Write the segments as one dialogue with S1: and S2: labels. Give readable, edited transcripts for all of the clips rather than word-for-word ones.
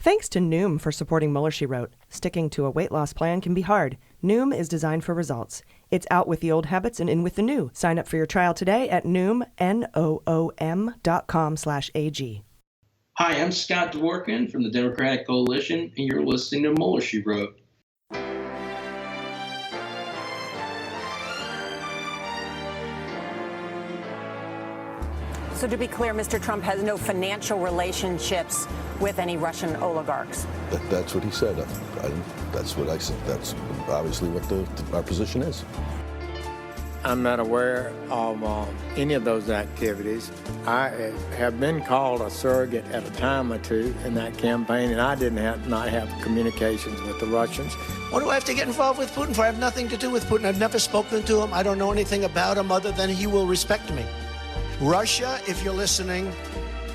S1: Thanks to Noom for supporting Mueller, She Wrote. Sticking to a weight loss plan can be hard. Noom is designed for results. It's out with the old habits and in with the new. Sign up for your trial today at Noom, Noom.com/AG.
S2: Hi, I'm Scott Dworkin from the Democratic Coalition, and you're listening to Mueller, She Wrote.
S3: So to be clear, Mr. Trump has no financial relationships with any Russian oligarchs.
S4: That's what he said. That's what I said. That's obviously what our position is.
S5: I'm not aware of any of those activities. I have been called a surrogate at a time or two in that campaign, and I not have communications with the Russians.
S6: What do I have to get involved with Putin for? I have nothing to do with Putin. I've never spoken to him. I don't know anything about him other than he will respect me. Russia, if you're listening,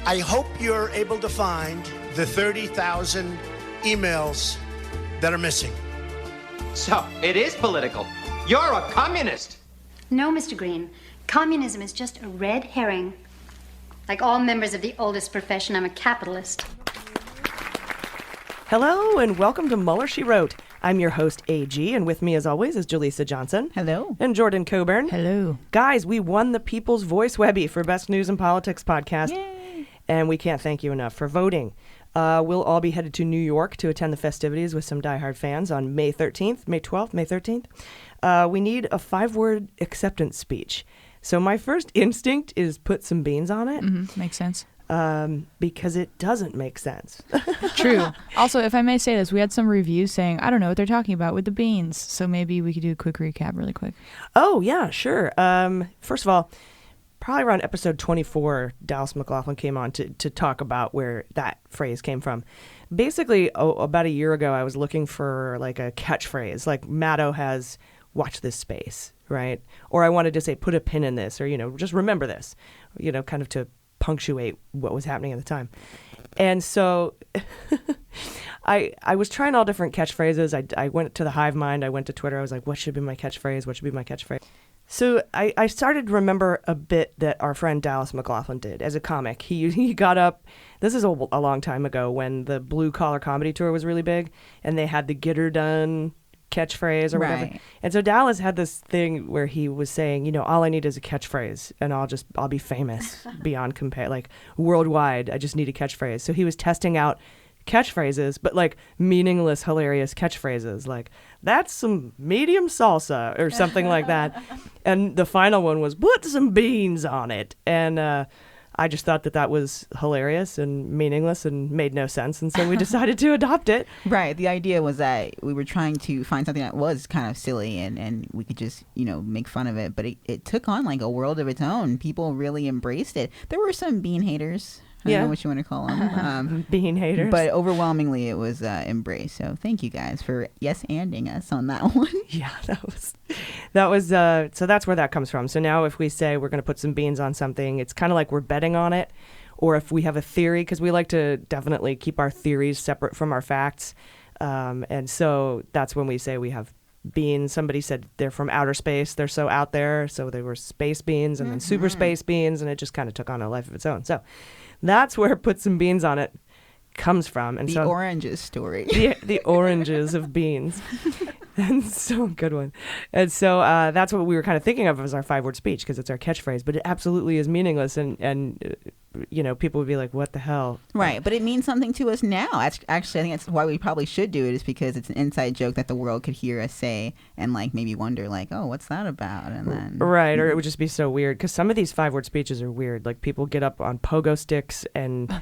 S6: I hope you're able to find the 30,000 emails that are missing.
S7: So, it is political. You're a communist.
S8: No, Mr. Green. Communism is just a red herring. Like all members of the oldest profession, I'm a capitalist.
S1: Hello and welcome to Mueller, She Wrote. I'm your host, AG, and with me as always is Jaleesa Johnson.
S9: Hello.
S1: And Jordan Coburn.
S9: Hello.
S1: Guys, we won the People's Voice Webby for Best News and Politics Podcast.
S9: Yay.
S1: And we can't thank you enough for voting. We'll all be headed to New York to attend the festivities with some diehard fans on May 13th, May 12th, May 13th. We need a 5-word acceptance speech. So my first instinct is put some beans on it.
S9: Mm-hmm. Makes sense.
S1: Because it doesn't make sense.
S9: True. Also, if I may say this, we had some reviews saying, I don't know what they're talking about with the beans. So maybe we could do a quick recap really quick.
S1: Oh, yeah, sure. First of all, probably around episode 24, Dallas McLaughlin came on to talk about where that phrase came from. Basically, about a year ago, I was looking for like a catchphrase, like Maddo has watch this space, right? Or I wanted to say, put a pin in this, or, just remember this, kind of to punctuate what was happening at the time. And so I was trying all different catchphrases. I went to the hive mind. I went to Twitter. I was like, what should be my catchphrase? What should be my catchphrase? So I started to remember a bit that our friend Dallas McLaughlin did as a comic. He got up, this is a long time ago when the Blue Collar Comedy Tour was really big, and they had the get her done catchphrase or whatever.
S9: Right.
S1: And so Dallas had this thing where he was saying, all I need is a catchphrase and I'll be famous beyond compare, like worldwide. I just need a catchphrase. So he was testing out catchphrases, but like meaningless, hilarious catchphrases, like that's some medium salsa or something like that. And the final one was put some beans on it. And I just thought that was hilarious and meaningless and made no sense. And so we decided to adopt it.
S10: Right. The idea was that we were trying to find something that was kind of silly and we could just, make fun of it. But it took on like a world of its own. People really embraced it. There were some bean haters. I don't know what you want to call them.
S1: Bean haters.
S10: But overwhelmingly it was embraced. So thank you guys for yes-anding us on that one.
S1: Yeah, that was so that's where that comes from. So now if we say we're going to put some beans on something, it's kind of like we're betting on it. Or if we have a theory, because we like to definitely keep our theories separate from our facts. And so that's when we say we have beans. Somebody said they're from outer space. They're so out there. So they were space beans and then super space beans. And it just kind of took on a life of its own. So that's where put some beans on it comes from. And
S10: the oranges story.
S1: The oranges of beans. And so good one. And so that's what we were kind of thinking of as our 5-word speech, because it's our catchphrase, but it absolutely is meaningless. And people would be like, what the hell?
S10: Right. But it means something to us now. Actually, I think that's why we probably should do it, is because it's an inside joke that the world could hear us say and like maybe wonder like, oh, what's that about? And then.
S1: Right. Or it would just be so weird, because some of these 5-word speeches are weird. Like people get up on pogo sticks and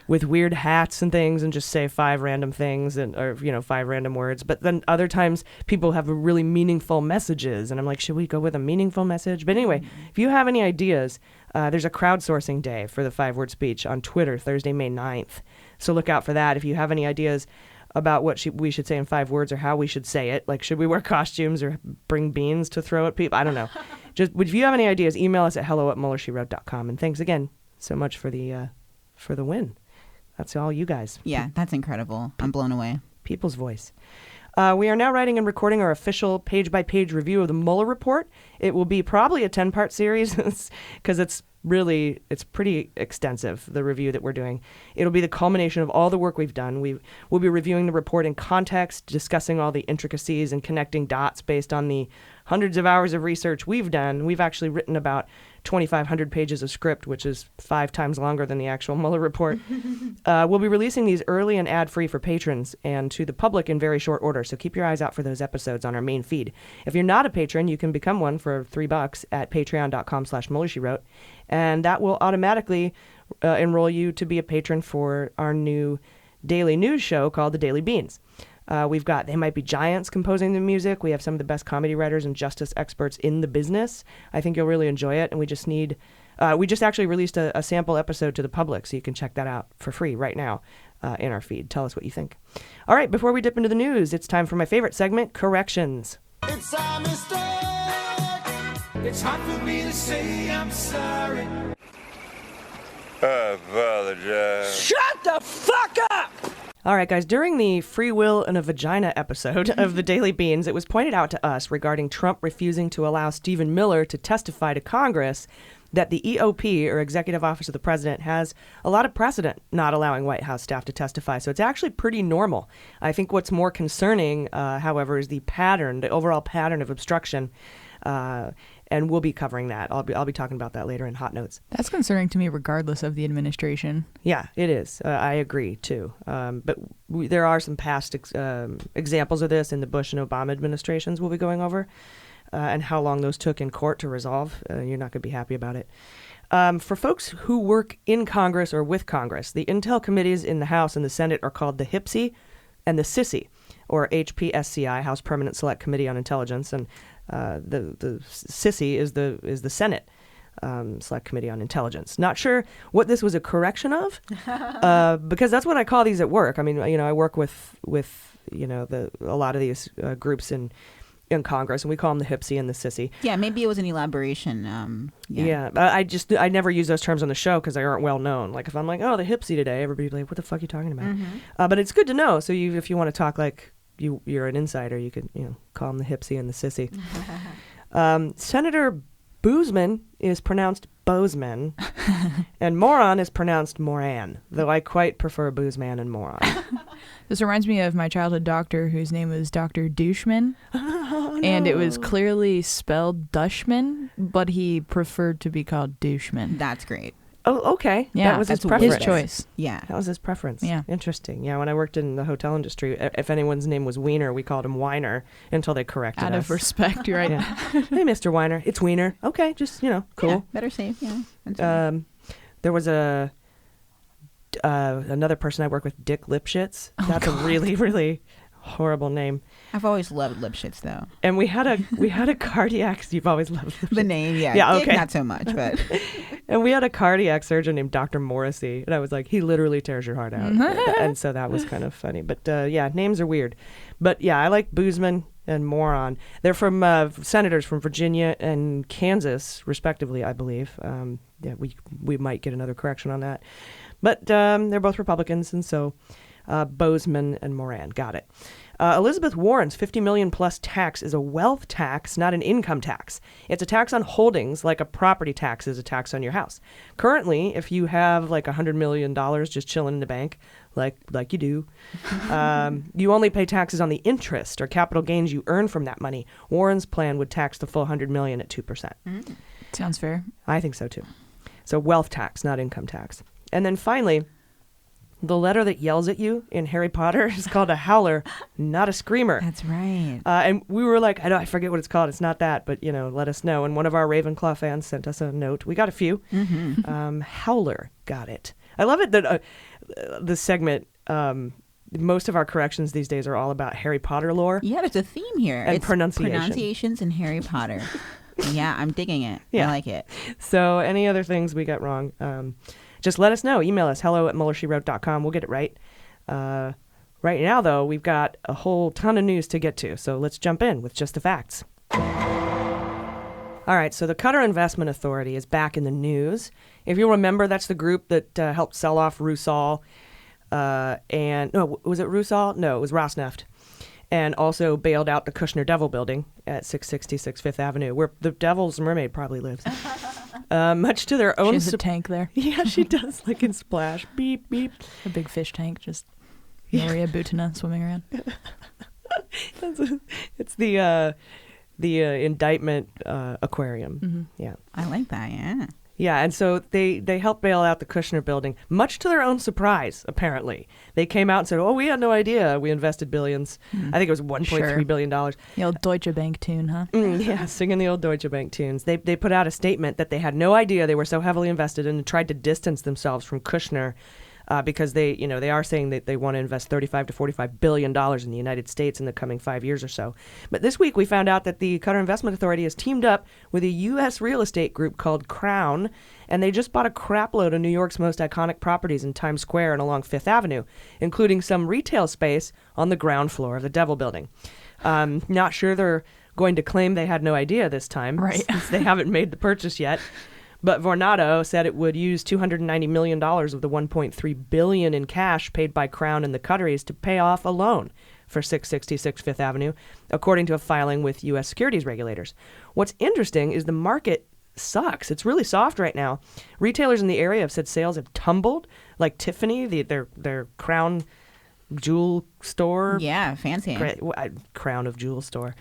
S1: with weird hats and things and just say 5 random things or 5 random words. But then other times people have really meaningful messages. And I'm like, should we go with a meaningful message? But anyway, if you have any ideas, there's a crowdsourcing day for the 5-word speech on Twitter, Thursday, May 9th. So look out for that. If you have any ideas about what we should say in 5 words or how we should say it, like should we wear costumes or bring beans to throw at people? I don't know. Just if you have any ideas, email us at hello@MullerSheWrote.com. And thanks again so much for the win. That's all you guys.
S10: Yeah, that's incredible. I'm blown away.
S1: People's voice. We are now writing and recording our official page-by-page review of the Mueller report. It will be probably a 10-part series because it's really, it's pretty extensive, the review that we're doing. It'll be the culmination of all the work we've done. We'll be reviewing the report in context, discussing all the intricacies and connecting dots based on the hundreds of hours of research we've done. We've actually written about 2,500 pages of script, which is 5 times longer than the actual Mueller report. We'll be releasing these early and ad-free for patrons and to the public in very short order, so keep your eyes out for those episodes on our main feed. If you're not a patron, you can become one for $3 at patreon.com/MullerSheWrote, and that will automatically enroll you to be a patron for our new daily news show called The Daily Beans. We've got They Might Be Giants composing the music. We have some of the best comedy writers and justice experts in the business. I think you'll really enjoy it. And we just actually released a sample episode to the public, so you can check that out for free right now in our feed. Tell us what you think. All right, before we dip into the news, it's time for my favorite segment, Corrections.
S11: It's a mistake. It's hard for me to say I'm sorry.
S12: I apologize.
S11: Shut the fuck up!
S1: All right, guys, during the Free Will in a Vagina episode of The Daily Beans, it was pointed out to us regarding Trump refusing to allow Stephen Mueller to testify to Congress that the EOP, or Executive Office of the President, has a lot of precedent not allowing White House staff to testify. So it's actually pretty normal. I think what's more concerning, however, is the overall pattern of obstruction. And we'll be covering that. I'll be talking about that later in Hot Notes.
S9: That's concerning to me regardless of the administration.
S1: Yeah, it is. I agree, too. But there are some past examples of this in the Bush and Obama administrations we'll be going over, and how long those took in court to resolve. You're not going to be happy about it. For folks who work in Congress or with Congress, the intel committees in the House and the Senate are called the HPSCI and the SISI, or HPSCI, House Permanent Select Committee on Intelligence, and the SISI is the Senate Select Committee on Intelligence. Not sure what this was a correction of, because that's what I call these at work. I mean, I work with a lot of these groups in Congress, and we call them the HPSCI and the SISI.
S10: Yeah, maybe it was an elaboration.
S1: I never use those terms on the show because they aren't well known. Like if I'm like, oh, the HPSCI today, everybody's like, what the fuck are you talking about?
S10: Mm-hmm.
S1: But it's good to know. So if you want to talk like you're an insider, you could call them the HPSCI and the SISI. Senator Boozman is pronounced Bozeman, and moron is pronounced Moran, though I quite prefer Boozman and moron.
S9: This reminds me of my childhood doctor, whose name was Dr. Douchman, and it was clearly spelled Dushman, but he preferred to be called Douchman.
S10: That's great.
S1: Oh, okay.
S9: Yeah,
S1: that was his preference.
S9: His choice.
S10: Yeah.
S1: That was his preference.
S9: Yeah.
S1: Interesting. Yeah, when I worked in the hotel industry, if anyone's name was Wiener, we called him Weiner until they corrected us.
S9: Out of respect, you're right.
S1: Yeah. Hey, Mr. Weiner, it's Wiener. Okay, just, cool.
S10: Yeah, better safe, yeah.
S1: There was another person I work with, Dick Lipschitz. That's a really, really horrible name.
S10: I've always loved Lipschitz, though.
S1: And we had a cardiac. You've always loved Lipschitz.
S10: The name, yeah.
S1: Yeah,
S10: Dick,
S1: okay.
S10: not so much, but.
S1: And we had a cardiac surgeon named Dr. Morrissey, and I was like, he literally tears your heart out. And so that was kind of funny. But yeah, names are weird. But yeah, I like Boozman and moron. They're from senators from Virginia and Kansas, respectively, I believe. Yeah, we might get another correction on that. But they're both Republicans, and so Bozeman and Moran. Got it. Elizabeth Warren's $50 million plus tax is a wealth tax, not an income tax. It's a tax on holdings, like a property tax is a tax on your house. Currently, if you have like $100 million just chilling in the bank, like you do, you only pay taxes on the interest or capital gains you earn from that money. Warren's plan would tax the full $100 million at 2%.
S9: Sounds fair.
S1: I think so too. So wealth tax, not income tax. And then finally, the letter that yells at you in Harry Potter is called a howler, not a screamer.
S10: That's right.
S1: And we were like, I forget what it's called. It's not that, but, let us know. And one of our Ravenclaw fans sent us a note. We got a few.
S10: Mm-hmm.
S1: Howler. Got it. I love it that the segment, most of our corrections these days are all about Harry Potter lore.
S10: Yeah, there's a theme here.
S1: And
S10: it's pronunciations in Harry Potter. Yeah, I'm digging it. Yeah. I like it.
S1: So any other things we got wrong, just let us know. Email us, hello@MullerSheWrote.com. We'll get it right. Right now, though, we've got a whole ton of news to get to, so let's jump in with just the facts. All right, so the Qatar Investment Authority is back in the news. If you remember, that's the group that helped sell off Rusal. Was it Rusal? No, it was Rosneft. and also bailed out the Kushner Devil Building at 666 Fifth Avenue, where the Devil's Mermaid probably lives. Much to their own...
S9: She has a tank there.
S1: Yeah, she does, like in Splash. Beep, beep.
S9: A big fish tank, just Maria Butina swimming around.
S1: It's the Indictment aquarium.
S9: Mm-hmm.
S1: Yeah.
S10: I like that, yeah.
S1: Yeah, and so they helped bail out the Kushner building, much to their own surprise, apparently. They came out and said, we had no idea we invested billions. I think it was $1.3 billion.
S9: The old Deutsche Bank tune, huh?
S1: Yeah, singing the old Deutsche Bank tunes. They put out a statement that they had no idea they were so heavily invested and tried to distance themselves from Kushner because they are saying that they want to invest $35 to $45 billion in the United States in the coming 5 years or so. But this week we found out that the Qatar Investment Authority has teamed up with a U.S. real estate group called Crown, and they just bought a crapload of New York's most iconic properties in Times Square and along Fifth Avenue, including some retail space on the ground floor of the Devil Building. Not sure they're going to claim they had no idea this time,
S9: right?
S1: Since they haven't made the purchase yet. But Vornado said it would use $290 million of the $1.3 billion in cash paid by Crown and the Qataris to pay off a loan for 666 Fifth Avenue, according to a filing with U.S. securities regulators. What's interesting is the market sucks. It's really soft right now. Retailers in the area have said sales have tumbled, like Tiffany, their Crown jewel store.
S10: Yeah, fancy.
S1: Crown of jewel store.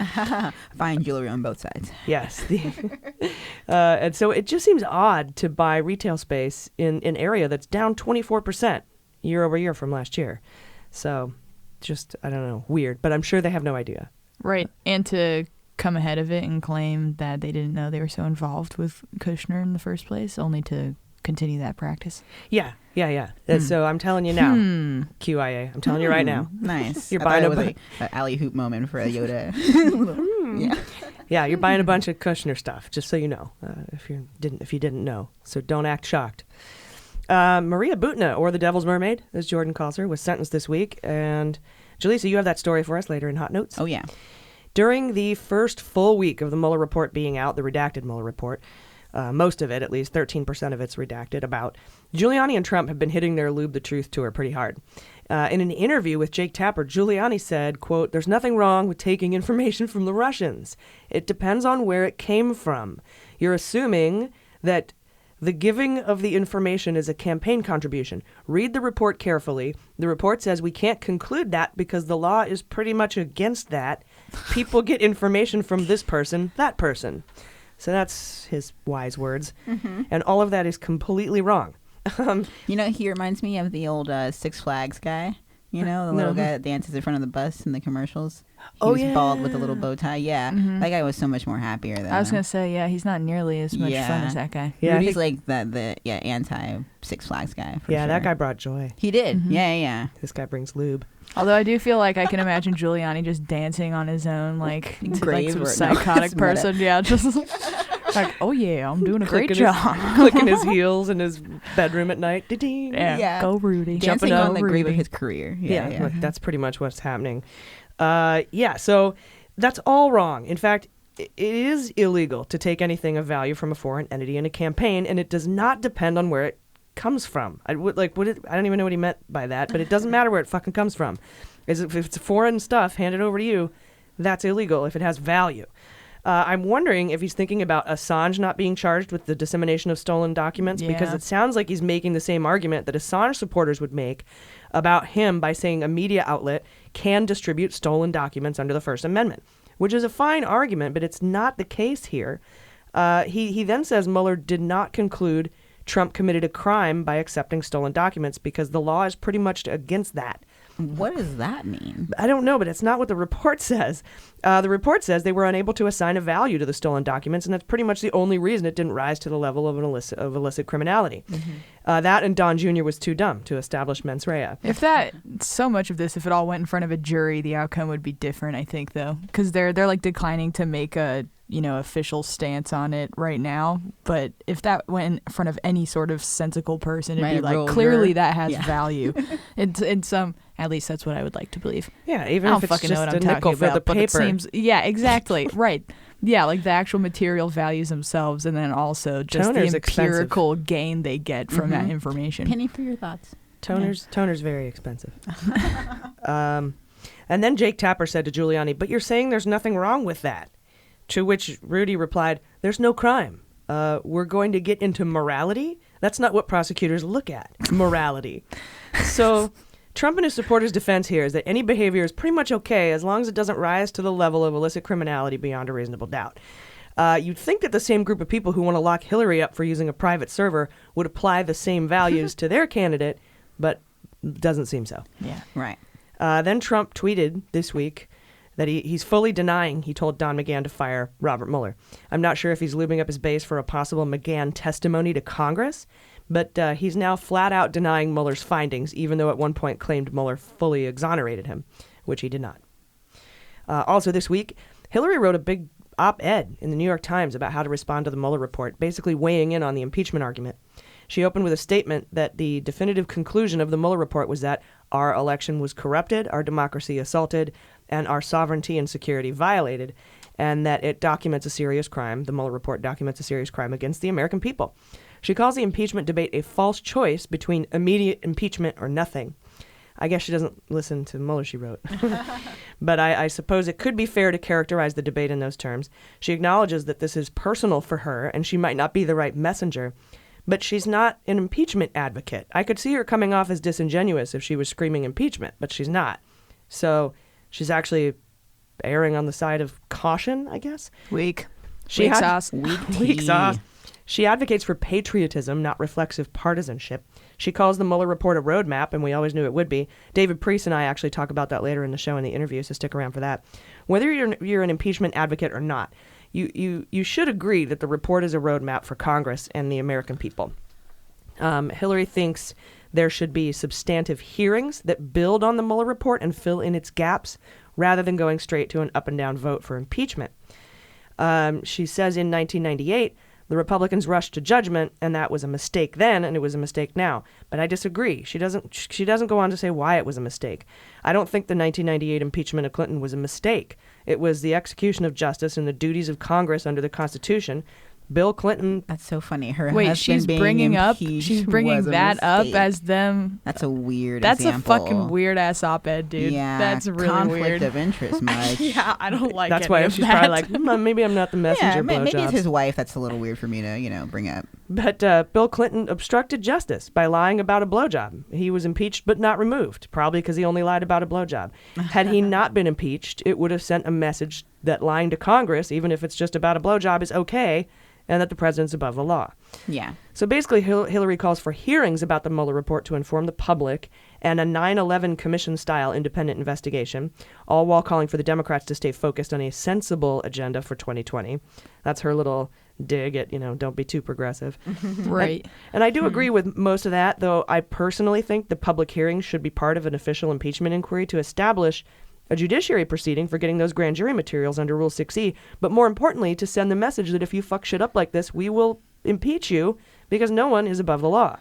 S10: Fine jewelry on both sides.
S1: Yes. And so it just seems odd to buy retail space in an area that's down 24% year over year from last year. So just, I don't know, weird. But I'm sure they have no idea.
S9: Right. And to come ahead of it and claim that they didn't know they were so involved with Kushner in the first place, only to continue that practice.
S1: Yeah. So I'm telling you now, QIA, I'm telling you right now.
S10: Nice.
S1: You're buying
S10: an alley-hoop moment for a Yoda.
S1: Yeah, you're buying a bunch of Kushner stuff, just so you know, if you didn't know. So don't act shocked. Maria Butina, or the Devil's Mermaid, as Jordan calls her, was sentenced this week. And Jaleesa, you have that story for us later in Hot Notes.
S10: Oh, yeah.
S1: During the first full week of the Mueller report being out, the redacted Mueller report, most of it, at least 13% of it's redacted, about Giuliani and Trump have been hitting their Lube the Truth tour pretty hard. In an interview with Jake Tapper, Giuliani said, quote, "There's nothing wrong with taking information from the Russians. It depends on where it came from. You're assuming that the giving of the information is a campaign contribution. Read the report carefully. The report says we can't conclude that because the law is pretty much against that. People get information from this person, that person." So that's his wise words. Mm-hmm. And all of that is completely wrong.
S10: He reminds me of the old Six Flags guy. The little guy that dances in front of the bus in the commercials. He was bald with a little bow tie. Yeah, that guy was so much more happier than.
S9: I was gonna say, yeah, he's not nearly as much fun as that guy.
S10: Yeah, he's like the anti Six Flags guy.
S1: Yeah, that guy brought joy.
S10: He did. Mm-hmm. Yeah.
S1: This guy brings lube.
S9: Although I do feel like I can imagine Giuliani just dancing on his own, like some psychotic person. Yeah, just like, oh yeah, I'm doing a great job.
S1: Clicking his heels in his bedroom at night.
S9: Yeah, go Rudy.
S10: Dancing on the grave of his career.
S1: Yeah. Look, that's pretty much what's happening. So that's all wrong. In fact, it is illegal to take anything of value from a foreign entity in a campaign, and it does not depend on where it comes from. I don't even know what he meant by that, but it doesn't matter where it fucking comes from. If it's foreign stuff handed over to you, that's illegal if it has value. I'm wondering if he's thinking about Assange not being charged with the dissemination of stolen documents, because it sounds like he's making the same argument that Assange supporters would make about him by saying a media outlet can distribute stolen documents under the First Amendment, which is a fine argument, but it's not the case here. He then says Mueller did not conclude Trump committed a crime by accepting stolen documents because the law is pretty much against that.
S10: What does that mean?
S1: I don't know, but it's not what the report says. The report says they were unable to assign a value to the stolen documents, and that's pretty much the only reason it didn't rise to the level of illicit criminality. Mm-hmm. That and Don Jr. was too dumb to establish mens rea.
S9: If it all went in front of a jury, the outcome would be different, I think, though, because they're like declining to make a official stance on it right now. But if that went in front of any sort of sensical person, it'd be like, clearly that has value. It's at least that's what I would like to believe.
S1: Yeah, even if it's just a nickel for the paper.
S9: It seems, yeah, exactly. Right. Yeah, like the actual material values themselves, and then also just the empirical gain they get from that information.
S10: Penny for your thoughts.
S1: Toner's very expensive. And then Jake Tapper said to Giuliani, "But you're saying there's nothing wrong with that." To which Rudy replied, "There's no crime. We're going to get into morality? That's not what prosecutors look at, morality." So Trump and his supporters' defense here is that any behavior is pretty much okay as long as it doesn't rise to the level of illicit criminality beyond a reasonable doubt. You'd think that the same group of people who want to lock Hillary up for using a private server would apply the same values to their candidate, but doesn't seem so.
S10: Yeah, right.
S1: Then Trump tweeted this week that he's fully denying he told Don McGahn to fire Robert Mueller. I'm not sure if he's lubing up his base for a possible McGahn testimony to Congress, but he's now flat out denying Mueller's findings, even though at one point claimed Mueller fully exonerated him, which he did not. Also this week, Hillary wrote a big op-ed in the New York Times about how to respond to the Mueller report, basically weighing in on the impeachment argument. She opened with a statement that the definitive conclusion of the Mueller report was that our election was corrupted, our democracy assaulted, and our sovereignty and security violated, and that it documents a serious crime. The Mueller report documents a serious crime against the American people. She calls the impeachment debate a false choice between immediate impeachment or nothing. I guess she doesn't listen to Mueller, she wrote. But I suppose it could be fair to characterize the debate in those terms. She acknowledges that this is personal for her, and she might not be the right messenger. But she's not an impeachment advocate. I could see her coming off as disingenuous if she was screaming impeachment, but she's not. So she's actually erring on the side of caution, I guess.
S9: Weak sauce.
S1: Weak sauce. She advocates for patriotism, not reflexive partisanship. She calls the Mueller report a roadmap, and we always knew it would be. David Priess and I actually talk about that later in the show in the interview, so stick around for that. Whether you're an impeachment advocate or not, you should agree that the report is a roadmap for Congress and the American people. Hillary thinks there should be substantive hearings that build on the Mueller report and fill in its gaps, rather than going straight to an up-and-down vote for impeachment. She says in 1998, the Republicans rushed to judgment, and that was a mistake then, and it was a mistake now. But I disagree. She doesn't go on to say why it was a mistake. I don't think the 1998 impeachment of Clinton was a mistake. It was the execution of justice and the duties of Congress under the Constitution. Bill Clinton.
S10: That's so funny. Her
S9: Wait,
S10: husband
S9: she's
S10: being
S9: bringing
S10: impeached
S9: that up
S10: mistake.
S9: as them.
S10: That's a weird
S9: That's
S10: example.
S9: a fucking weird ass op-ed, dude.
S10: Yeah,
S9: that's really
S10: conflict
S9: weird.
S10: of interest, much.
S9: Yeah, I don't like.
S1: That's why she's probably like, maybe I'm not the messenger.
S10: Yeah, maybe
S1: blowjobs.
S10: it's his wife. That's a little weird for me to, bring up.
S1: But Bill Clinton obstructed justice by lying about a blowjob. He was impeached but not removed, probably because he only lied about a blowjob. Had he not been impeached, it would have sent a message that lying to Congress, even if it's just about a blowjob, is okay, and that the president's above the law.
S10: Yeah.
S1: So basically, Hillary calls for hearings about the Mueller report to inform the public and a 9/11 commission-style independent investigation, all while calling for the Democrats to stay focused on a sensible agenda for 2020. That's her little dig at, don't be too progressive.
S9: Right.
S1: And I do agree with most of that, though I personally think the public hearings should be part of an official impeachment inquiry to establish a judiciary proceeding for getting those grand jury materials under Rule 6E, but more importantly, to send the message that if you fuck shit up like this, we will impeach you because no one is above the law.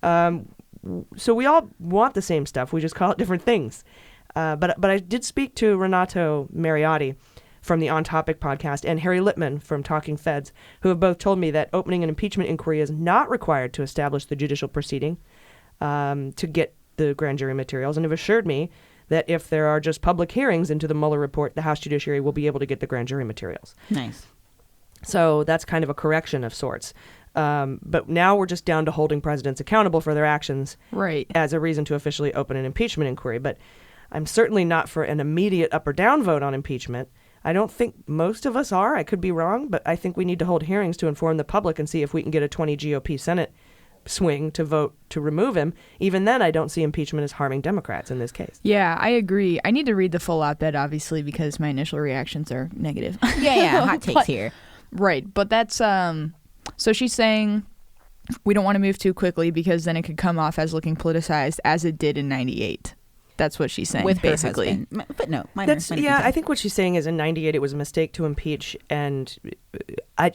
S1: So we all want the same stuff. We just call it different things. But I did speak to Renato Mariotti from the On Topic podcast and Harry Littman from Talking Feds, who have both told me that opening an impeachment inquiry is not required to establish the judicial proceeding to get the grand jury materials, and have assured me that if there are just public hearings into the Mueller report, the House Judiciary will be able to get the grand jury materials.
S10: Nice.
S1: So that's kind of a correction of sorts. But now we're just down to holding presidents accountable for their actions as a reason to officially open an impeachment inquiry. But I'm certainly not for an immediate up or down vote on impeachment. I don't think most of us are. I could be wrong, but I think we need to hold hearings to inform the public and see if we can get a 20 GOP Senate swing to vote to remove him. Even then, I don't see impeachment as harming Democrats in this case.
S9: Yeah, I agree. I need to read the full op-ed, obviously, because my initial reactions are negative.
S10: Yeah, hot takes here.
S9: Right, but that's, so she's saying we don't want to move too quickly because then it could come off as looking politicized as it did in 98. That's what she's saying,
S10: with
S9: basically.
S10: Her husband. But no, minor.
S1: I think what she's saying is in 98 it was a mistake to impeach, and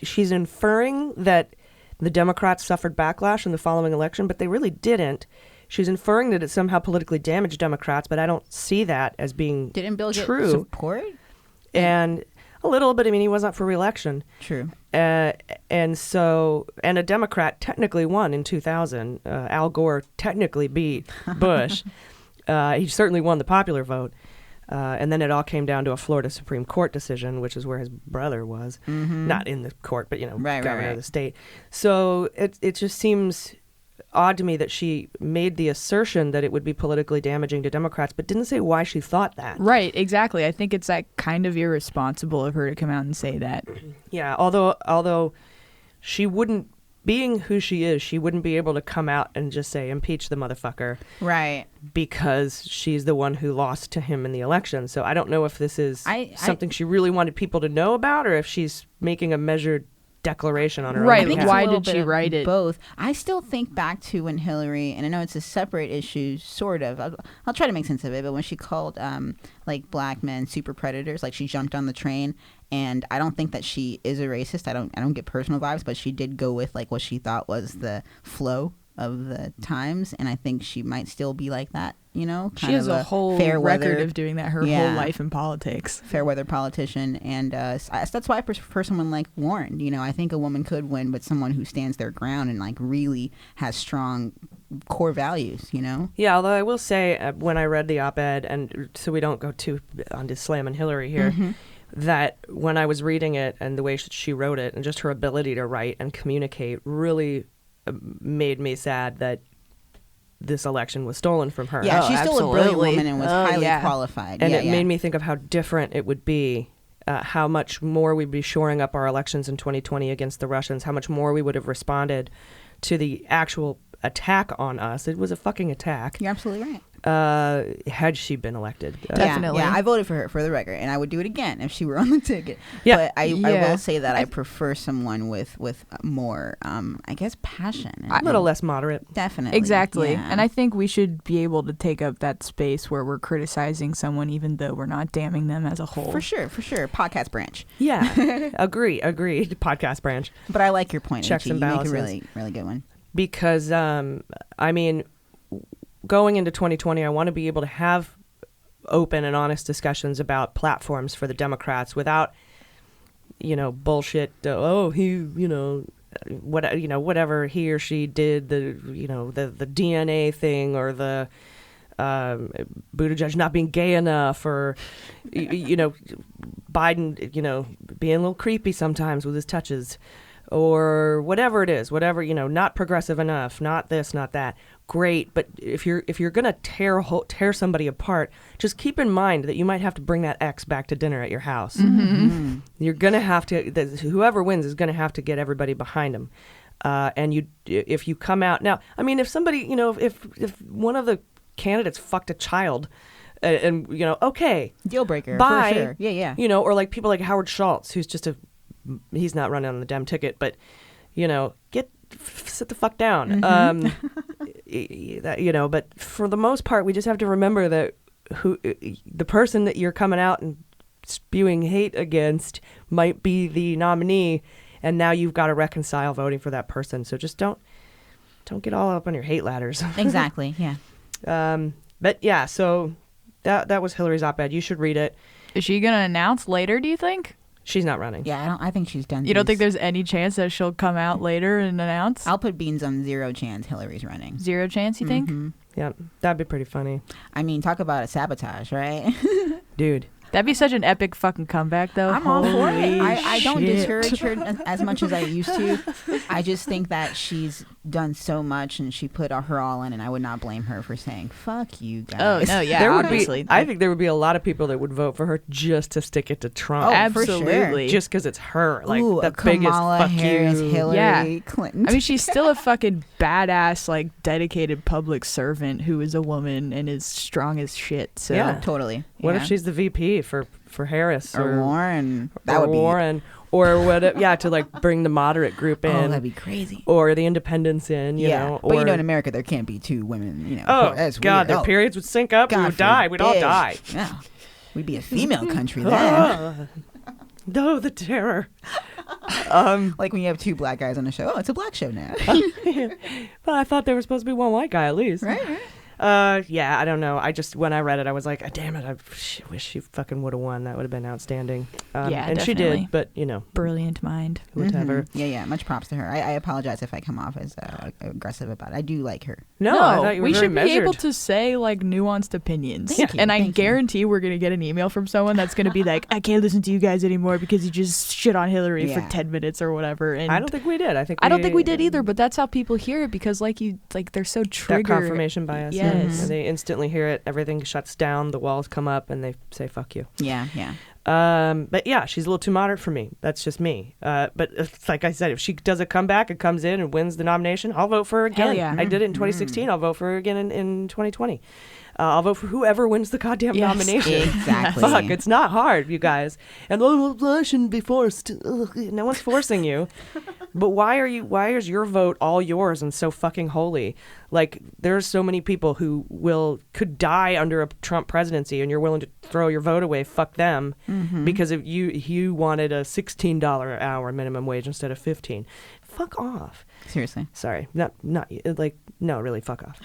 S1: she's inferring that the Democrats suffered backlash in the following election, but they really didn't. She's inferring that it somehow politically damaged Democrats, but I don't see that as being
S10: Didn't Bill
S1: true.
S10: Get support?
S1: And a little, but I mean, he wasn't up for re-election.
S10: True.
S1: And a Democrat technically won in 2000. Al Gore technically beat Bush. He certainly won the popular vote. And then it all came down to a Florida Supreme Court decision, which is where his brother was. Not in the court, but, governor of the state. So it just seems odd to me that she made the assertion that it would be politically damaging to Democrats, but didn't say why she thought that.
S9: Right, exactly. I think it's kind of irresponsible of her to come out and say that.
S1: Yeah, although she wouldn't, being who she is, she wouldn't be able to come out and just say, impeach the motherfucker.
S10: Right.
S1: Because she's the one who lost to him in the election. So I don't know if this is something she really wanted people to know about, or if she's making a measured declaration on her own.
S9: Right, why did she write it?
S10: Both. I still think back to when Hillary, and I know it's a separate issue, sort of. I'll try to make sense of it, but when she called black men super predators, she jumped on the train, and I don't think that she is a racist. I don't get personal vibes, but she did go with what she thought was the flow of the times, and I think she might still be like that,
S9: She has a whole record of doing that her whole life in politics.
S10: Fair weather politician, and that's why I prefer someone like Warren. I think a woman could win, but someone who stands their ground and really has strong core values,
S1: Yeah, although I will say, when I read the op-ed, and so we don't go too onto slamming Hillary here, that when I was reading it and the way she wrote it and just her ability to write and communicate really made me sad that this election was stolen from her.
S10: Yeah, she's still a brilliant woman and was highly qualified.
S1: And it made me think of how different it would be, how much more we'd be shoring up our elections in 2020 against the Russians, how much more we would have responded to the actual attack on us. It was a fucking attack.
S10: You're absolutely right.
S1: Had she been elected.
S10: Definitely. Yeah, I voted for her, for the record, and I would do it again if she were on the ticket. Yeah. But I will say that I prefer someone with more, I guess, passion.
S1: A little less moderate.
S10: Definitely.
S9: Exactly.
S10: Yeah.
S9: And I think we should be able to take up that space where we're criticizing someone even though we're not damning them as a whole.
S10: For sure. Podcast branch.
S1: Yeah. Agreed. Podcast branch.
S10: But I like your point.
S1: Checks and balances.
S10: You make a really, really good one.
S1: Because, going into 2020, I want to be able to have open and honest discussions about platforms for the Democrats without, bullshit. Whatever he or she did, the DNA thing, or the Buttigieg not being gay enough, or Biden, being a little creepy sometimes with his touches, or whatever it is, not progressive enough, not this, not that. Great, but if you're gonna tear somebody apart, just keep in mind that you might have to bring that ex back to dinner at your house.
S9: Mm-hmm.
S1: You're gonna have to. Whoever wins is gonna have to get everybody behind them. And if you come out now, if somebody, if one of the candidates fucked a child, and okay,
S10: deal breaker,
S1: bye,
S10: for sure. Yeah.
S1: Or people like Howard Schultz, who's just he's not running on the Dem ticket, but sit the fuck down. But for the most part, we just have to remember that the person that you're coming out and spewing hate against might be the nominee, and now you've got to reconcile voting for that person. So just don't get all up on your hate ladders.
S10: Exactly. Yeah.
S1: But yeah, so that was Hillary's op-ed. You should read it.
S9: Is she gonna announce later, do you think?
S1: She's not running.
S10: Yeah, I think she's done.
S9: You don't think there's any chance that she'll come out later and announce?
S10: I'll put beans on 0 chance Hillary's running.
S9: 0 chance, you think?
S10: Mm-hmm.
S1: Yeah, that'd be pretty funny.
S10: Talk about a sabotage, right?
S1: Dude.
S9: That'd be such an epic fucking comeback, though.
S10: I'm all for it. I don't discourage her as much as I used to. I just think that she's done so much and she put her all in, and I would not blame her for saying, fuck you guys.
S9: Oh, no, yeah, obviously.
S1: I think there would be a lot of people that would vote for her just to stick it to Trump.
S10: Oh,
S9: absolutely.
S10: For sure.
S1: Just because it's her.
S10: Ooh,
S1: the
S10: Kamala
S1: biggest fuck
S10: Harris,
S1: you.
S10: Hillary Clinton.
S9: She's still a fucking badass, dedicated public servant who is a woman and is strong as shit. So.
S1: Yeah,
S10: totally.
S1: What if she's the VP for Harris
S10: or Warren?
S1: That would be Warren. Or what? To bring the moderate group in.
S10: Oh, that'd be crazy.
S1: Or the independents in. You know.
S10: But in America there can't be 2 women.
S1: Oh
S10: that's
S1: God,
S10: weird.
S1: their periods would sync up. We would die. We'd all die.
S10: Yeah, we'd be a female country then.
S1: No, the terror.
S10: Like when you have 2 black guys on the show. Oh, it's a black show now.
S1: Well, I thought there was supposed to be 1 white guy at least.
S10: Right.
S1: Yeah, I don't know. When I read it, I was like, damn it, I wish she fucking would have won. That would have been outstanding.
S9: Yeah,
S1: and
S9: definitely.
S1: she did, but
S9: brilliant mind.
S1: Whatever.
S10: Yeah. Much props to her. I apologize if I come off as aggressive about it. I do like her.
S1: No, I thought you were
S9: we
S1: very
S9: should
S1: measured.
S9: be able to say like nuanced opinions.
S10: Thank you,
S9: and I
S10: thank you.
S9: guarantee we're gonna get an email from someone that's gonna be like, I can't listen to you guys anymore because you just shit on Hillary for 10 minutes or whatever. And
S1: I don't think we did. I don't
S9: think we did either. But that's how people hear it because they're so triggered.
S1: That confirmation bias.
S9: Yes.
S1: And they instantly hear it. Everything shuts down. The walls come up, and they say "fuck you."
S10: Yeah.
S1: But yeah, she's a little too moderate for me. That's just me. But like I said, if she does a comeback and comes in and wins the nomination, I'll vote for her again.
S9: Hell yeah.
S1: I did it in 2016. I'll vote for her again in 2020. I'll vote for whoever wins the goddamn nomination.
S10: Exactly.
S1: Fuck, it's not hard, you guys. And I shouldn't be forced. Ugh, no one's forcing you. But why is your vote all yours and so fucking holy? Like, there's so many people who could die under a Trump presidency, and you're willing to throw your vote away. Fuck them, because if you wanted a $16 an hour minimum wage instead of $15. Fuck off.
S10: Seriously.
S1: Sorry, not like no, really, fuck off.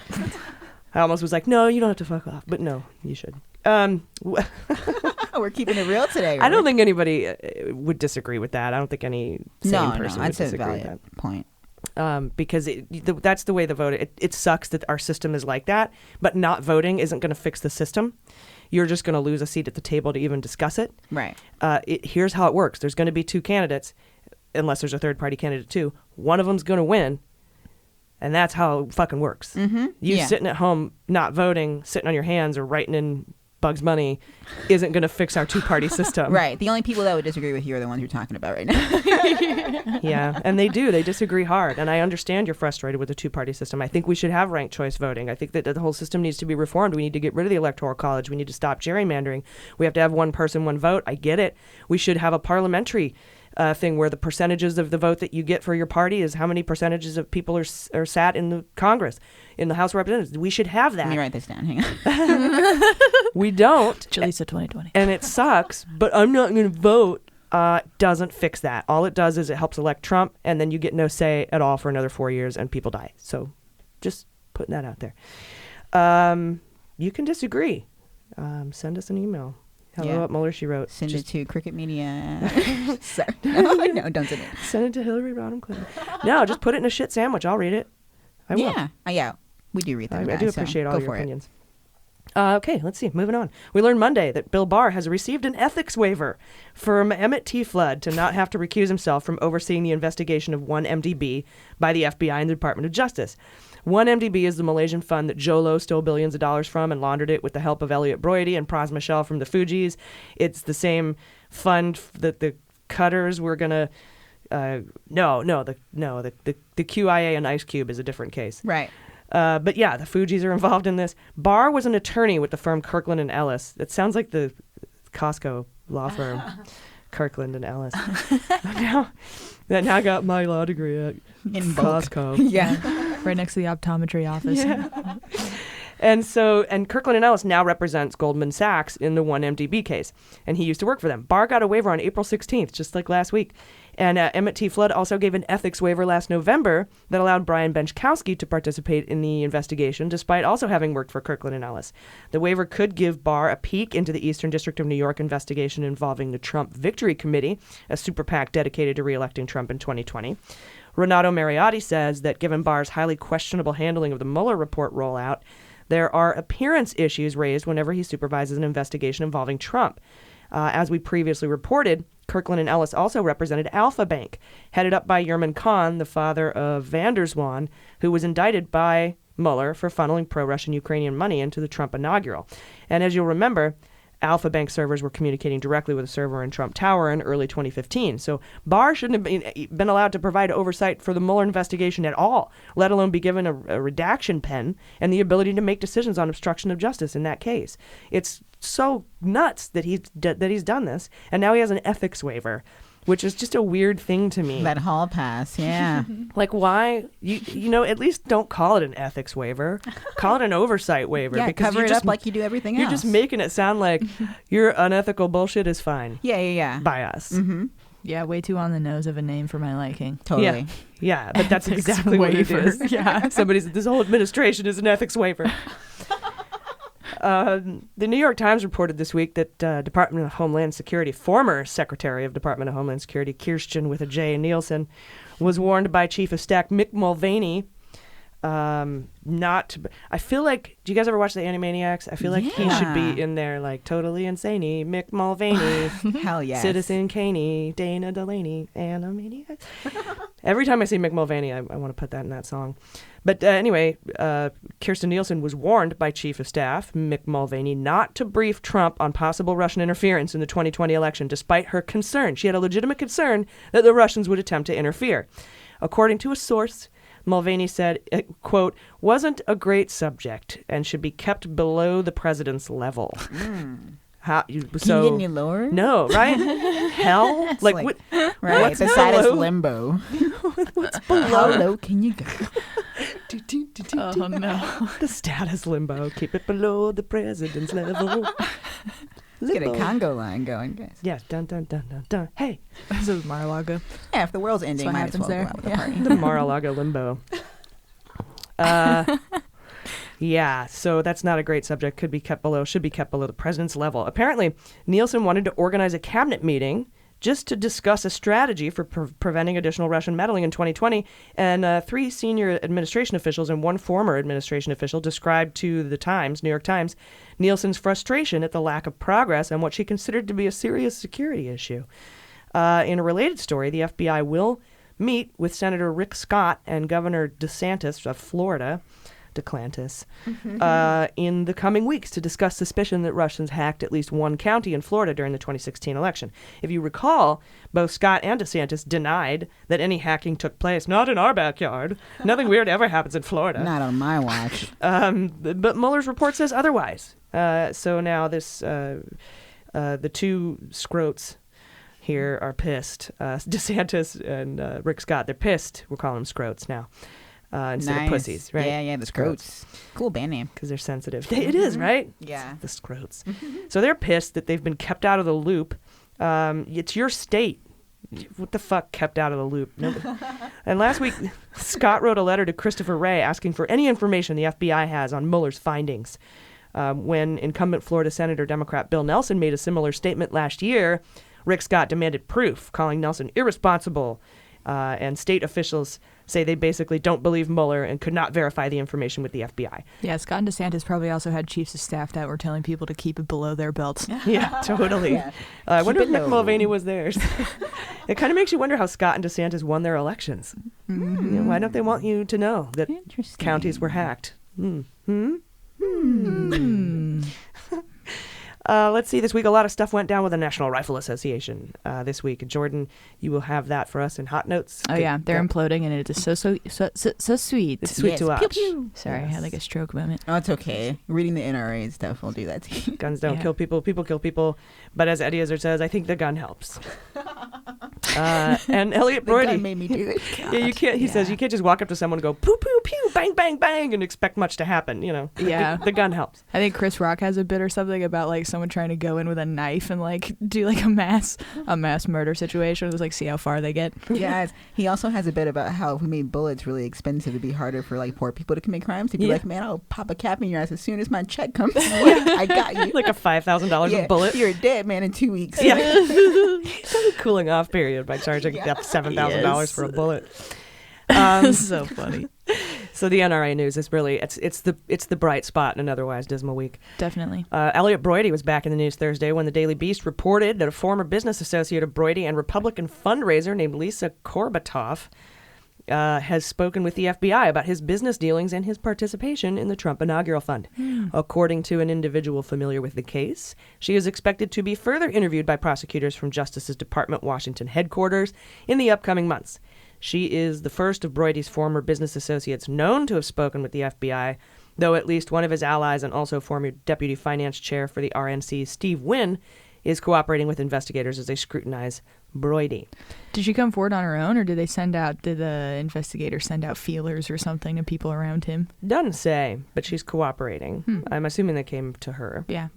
S1: I almost was like, no, you don't have to fuck off, but no, you should.
S10: We're keeping it real today.
S1: I don't think anybody would disagree with that. I don't think any sane person would
S10: I'd say
S1: disagree with
S10: valid
S1: that.
S10: point.
S1: Because that's the way the vote. It sucks that our system is like that, but not voting isn't going to fix the system. You're just going to lose a seat at the table to even discuss it.
S10: Right.
S1: Here's how it works. There's going to be two candidates, unless there's a third party candidate too. One of them's going to win. And that's how it fucking works. You sitting at home, not voting, sitting on your hands or writing in Bugs Money isn't going to fix our two-party system.
S10: Right. The only people that would disagree with you are the ones you're talking about right now.
S1: Yeah, and they do. They disagree hard. And I understand you're frustrated with the two-party system. I think we should have ranked choice voting. I think that the whole system needs to be reformed. We need to get rid of the Electoral College. We need to stop gerrymandering. We have to have one person, one vote. I get it. We should have a parliamentary thing where the percentages of the vote that you get for your party is how many percentages of people are sat in the Congress, in the House of Representatives. We should have that.
S10: Let me write this down. Hang on.
S1: We don't.
S9: Jaleesa 2020.
S1: And it sucks, but I'm not going to vote. Doesn't fix that. All it does is it helps elect Trump, and then you get no say at all for another 4 years, and people die. So just putting that out there. You can disagree. Send us an email. Hello at Mueller, she wrote.
S10: Send it to Cricket Media. Sorry. No, don't send it.
S1: Send it to Hillary Rodham Clinton. No, just put it in a shit sandwich. I'll read it. I will.
S10: Yeah. We do read them.
S1: I do appreciate all your opinions. Okay, let's see. Moving on. We learned Monday that Bill Barr has received an ethics waiver from Emmett T. Flood to not have to recuse himself from overseeing the investigation of 1MDB by the FBI and the Department of Justice. 1MDB is the Malaysian fund that Jolo stole billions of dollars from and laundered it with the help of Elliot Broidy and Pras Michel from the Fugees. It's the same fund that the Cutters were gonna. The QIA and Ice Cube is a different case.
S10: Right.
S1: But yeah, the Fugees are involved in this. Barr was an attorney with the firm Kirkland and Ellis. It sounds like the Costco law firm, Kirkland and Ellis. Now I got my law degree at Costco.
S10: Yeah.
S9: Right next to the optometry office.
S1: Yeah. And Kirkland and Ellis now represents Goldman Sachs in the 1MDB case. And he used to work for them. Barr got a waiver on April 16th, just like last week. And Emmett T. Flood also gave an ethics waiver last November that allowed Brian Benchkowski to participate in the investigation, despite also having worked for Kirkland and Ellis. The waiver could give Barr a peek into the Eastern District of New York investigation involving the Trump Victory Committee, a super PAC dedicated to re-electing Trump in 2020. Renato Mariotti says that given Barr's highly questionable handling of the Mueller report rollout, there are appearance issues raised whenever he supervises an investigation involving Trump. As we previously reported, Kirkland and Ellis also represented Alpha Bank, headed up by Yerman Khan, the father of van der Zwaan, who was indicted by Mueller for funneling pro-Russian Ukrainian money into the Trump inaugural. And as you'll remember, Alpha Bank servers were communicating directly with a server in Trump Tower in early 2015. So Barr shouldn't have been allowed to provide oversight for the Mueller investigation at all, let alone be given a redaction pen and the ability to make decisions on obstruction of justice in that case. It's so nuts that he's done this, and now he has an ethics waiver, which is just a weird thing to me.
S10: That hall pass, yeah.
S1: Like, why? You know, at least don't call it an ethics waiver. Call it an oversight waiver.
S10: Yeah,
S1: because
S10: cover it up like you do everything else.
S1: You're just making it sound like your unethical bullshit is fine.
S10: Yeah.
S1: By us.
S10: Mm-hmm.
S9: Yeah, way too on the nose of a name for my liking.
S10: Totally.
S1: Yeah, but that's exactly what it is.
S9: Yeah.
S1: This whole administration is an ethics waiver. The New York Times reported this week that Department of Homeland Security, former Secretary of Department of Homeland Security, Kirstjen with a J. Nielsen, was warned by Chief of Staff Mick Mulvaney not to, I feel like, do you guys ever watch the Animaniacs? I feel like he should be in there, like, totally insane-y, Mick Mulvaney.
S10: Hell yes.
S1: Citizen Caney, Dana Delaney, Animaniacs. Every time I see Mick Mulvaney, I want to put that in that song. But anyway, Kirstjen Nielsen was warned by Chief of Staff Mick Mulvaney not to brief Trump on possible Russian interference in the 2020 election, despite her concern. She had a legitimate concern that the Russians would attempt to interfere. According to a source, Mulvaney said, it, quote, wasn't a great subject and should be kept below the president's level. How,
S10: Can you get any lower?
S1: No, right? Hell? Like what,
S10: right,
S1: what's
S10: the
S1: below?
S10: saddest limbo.
S1: What's below?
S10: How low can you go?
S9: Oh, no.
S1: The status limbo. Keep it below the president's level.
S10: Let's get a Congo line going, guys.
S1: Yeah, dun dun dun dun dun. Hey,
S9: this is Mar-A-Lago.
S10: Yeah, if the world's ending, might as well go out with a party.
S1: The Mar-A-Lago limbo. Yeah, so that's not a great subject. Should be kept below the president's level. Apparently, Nielsen wanted to organize a cabinet meeting just to discuss a strategy for preventing additional Russian meddling in 2020. And 3 senior administration officials and 1 former administration official described to the Times, New York Times, Nielsen's frustration at the lack of progress on what she considered to be a serious security issue. In a related story, the FBI will meet with Senator Rick Scott and Governor DeSantis of Florida, in the coming weeks to discuss suspicion that Russians hacked at least 1 county in Florida during the 2016 election. If you recall, both Scott and DeSantis denied that any hacking took place. Not in our backyard. Nothing weird ever happens in Florida.
S10: Not on my watch.
S1: But Mueller's report says otherwise. So now this, the 2 scrotes here are pissed. DeSantis and Rick Scott, they're pissed. We're calling them scrotes now. Instead of pussies, right?
S10: Yeah, the scrotes. Cool band name.
S1: Because they're sensitive. It is, right?
S10: Yeah.
S1: The scrotes. So they're pissed that they've been kept out of the loop. It's your state. What the fuck, kept out of the loop? And last week, Scott wrote a letter to Christopher Wray asking for any information the FBI has on Mueller's findings. When incumbent Florida Senator Democrat Bill Nelson made a similar statement last year, Rick Scott demanded proof, calling Nelson irresponsible. And state officials say they basically don't believe Mueller and could not verify the information with the FBI.
S9: Yeah, Scott and DeSantis probably also had chiefs of staff that were telling people to keep it below their belts.
S1: Yeah, totally. Yeah. I wonder if Mick Mulvaney was theirs. It kind of makes you wonder how Scott and DeSantis won their elections. Mm-hmm. You know, why don't they want you to know that counties were hacked? Let's see, this week a lot of stuff went down with the National Rifle Association this week. Jordan, you will have that for us in Hot Notes.
S9: Oh, yeah, they're imploding, and it is so sweet.
S1: It's sweet to watch.
S9: Pew, pew. Sorry, I had like a stroke moment.
S10: Oh, it's okay. Reading the NRA stuff will do that to you.
S1: Guns don't kill people, people kill people. But as Eddie Izzard says, I think the gun helps. And Elliot Brody.
S10: The gun made me do it.
S1: Yeah, you can't. He says you can't just walk up to someone and go pew pew pew, bang bang bang, and expect much to happen. You know.
S9: Yeah,
S1: the gun helps.
S9: I think Chris Rock has a bit or something about like someone trying to go in with a knife and like do like a mass murder situation. It was like see how far they get.
S10: Yeah, he also has a bit about how if we made bullets really expensive, it'd be harder for like poor people to commit crimes. He'd be like, man, I'll pop a cap in your ass as soon as my check comes. I got you.
S1: Like a $5,000 a bullet.
S10: You're dead, man, in 2 weeks.
S1: Yeah. Cooling off period by charging $7,000 for a bullet.
S9: So funny.
S1: So the NRA news is really it's the bright spot in an otherwise dismal week.
S9: Definitely.
S1: Elliot Brody was back in the news Thursday when the Daily Beast reported that a former business associate of Brody and Republican fundraiser named Lisa Korbatoff has spoken with the FBI about his business dealings and his participation in the Trump inaugural fund. According to an individual familiar with the case, she is expected to be further interviewed by prosecutors from Justice's Department Washington headquarters in the upcoming months. She is the first of Brody's former business associates known to have spoken with the FBI, though at least one of his allies and also former deputy finance chair for the RNC, Steve Wynn, is cooperating with investigators as they scrutinize Brody.
S9: Did she come forward on her own, or did the investigators send out feelers or something to people around him?
S1: Doesn't say, but she's cooperating. I'm assuming they came to her.
S9: Yeah.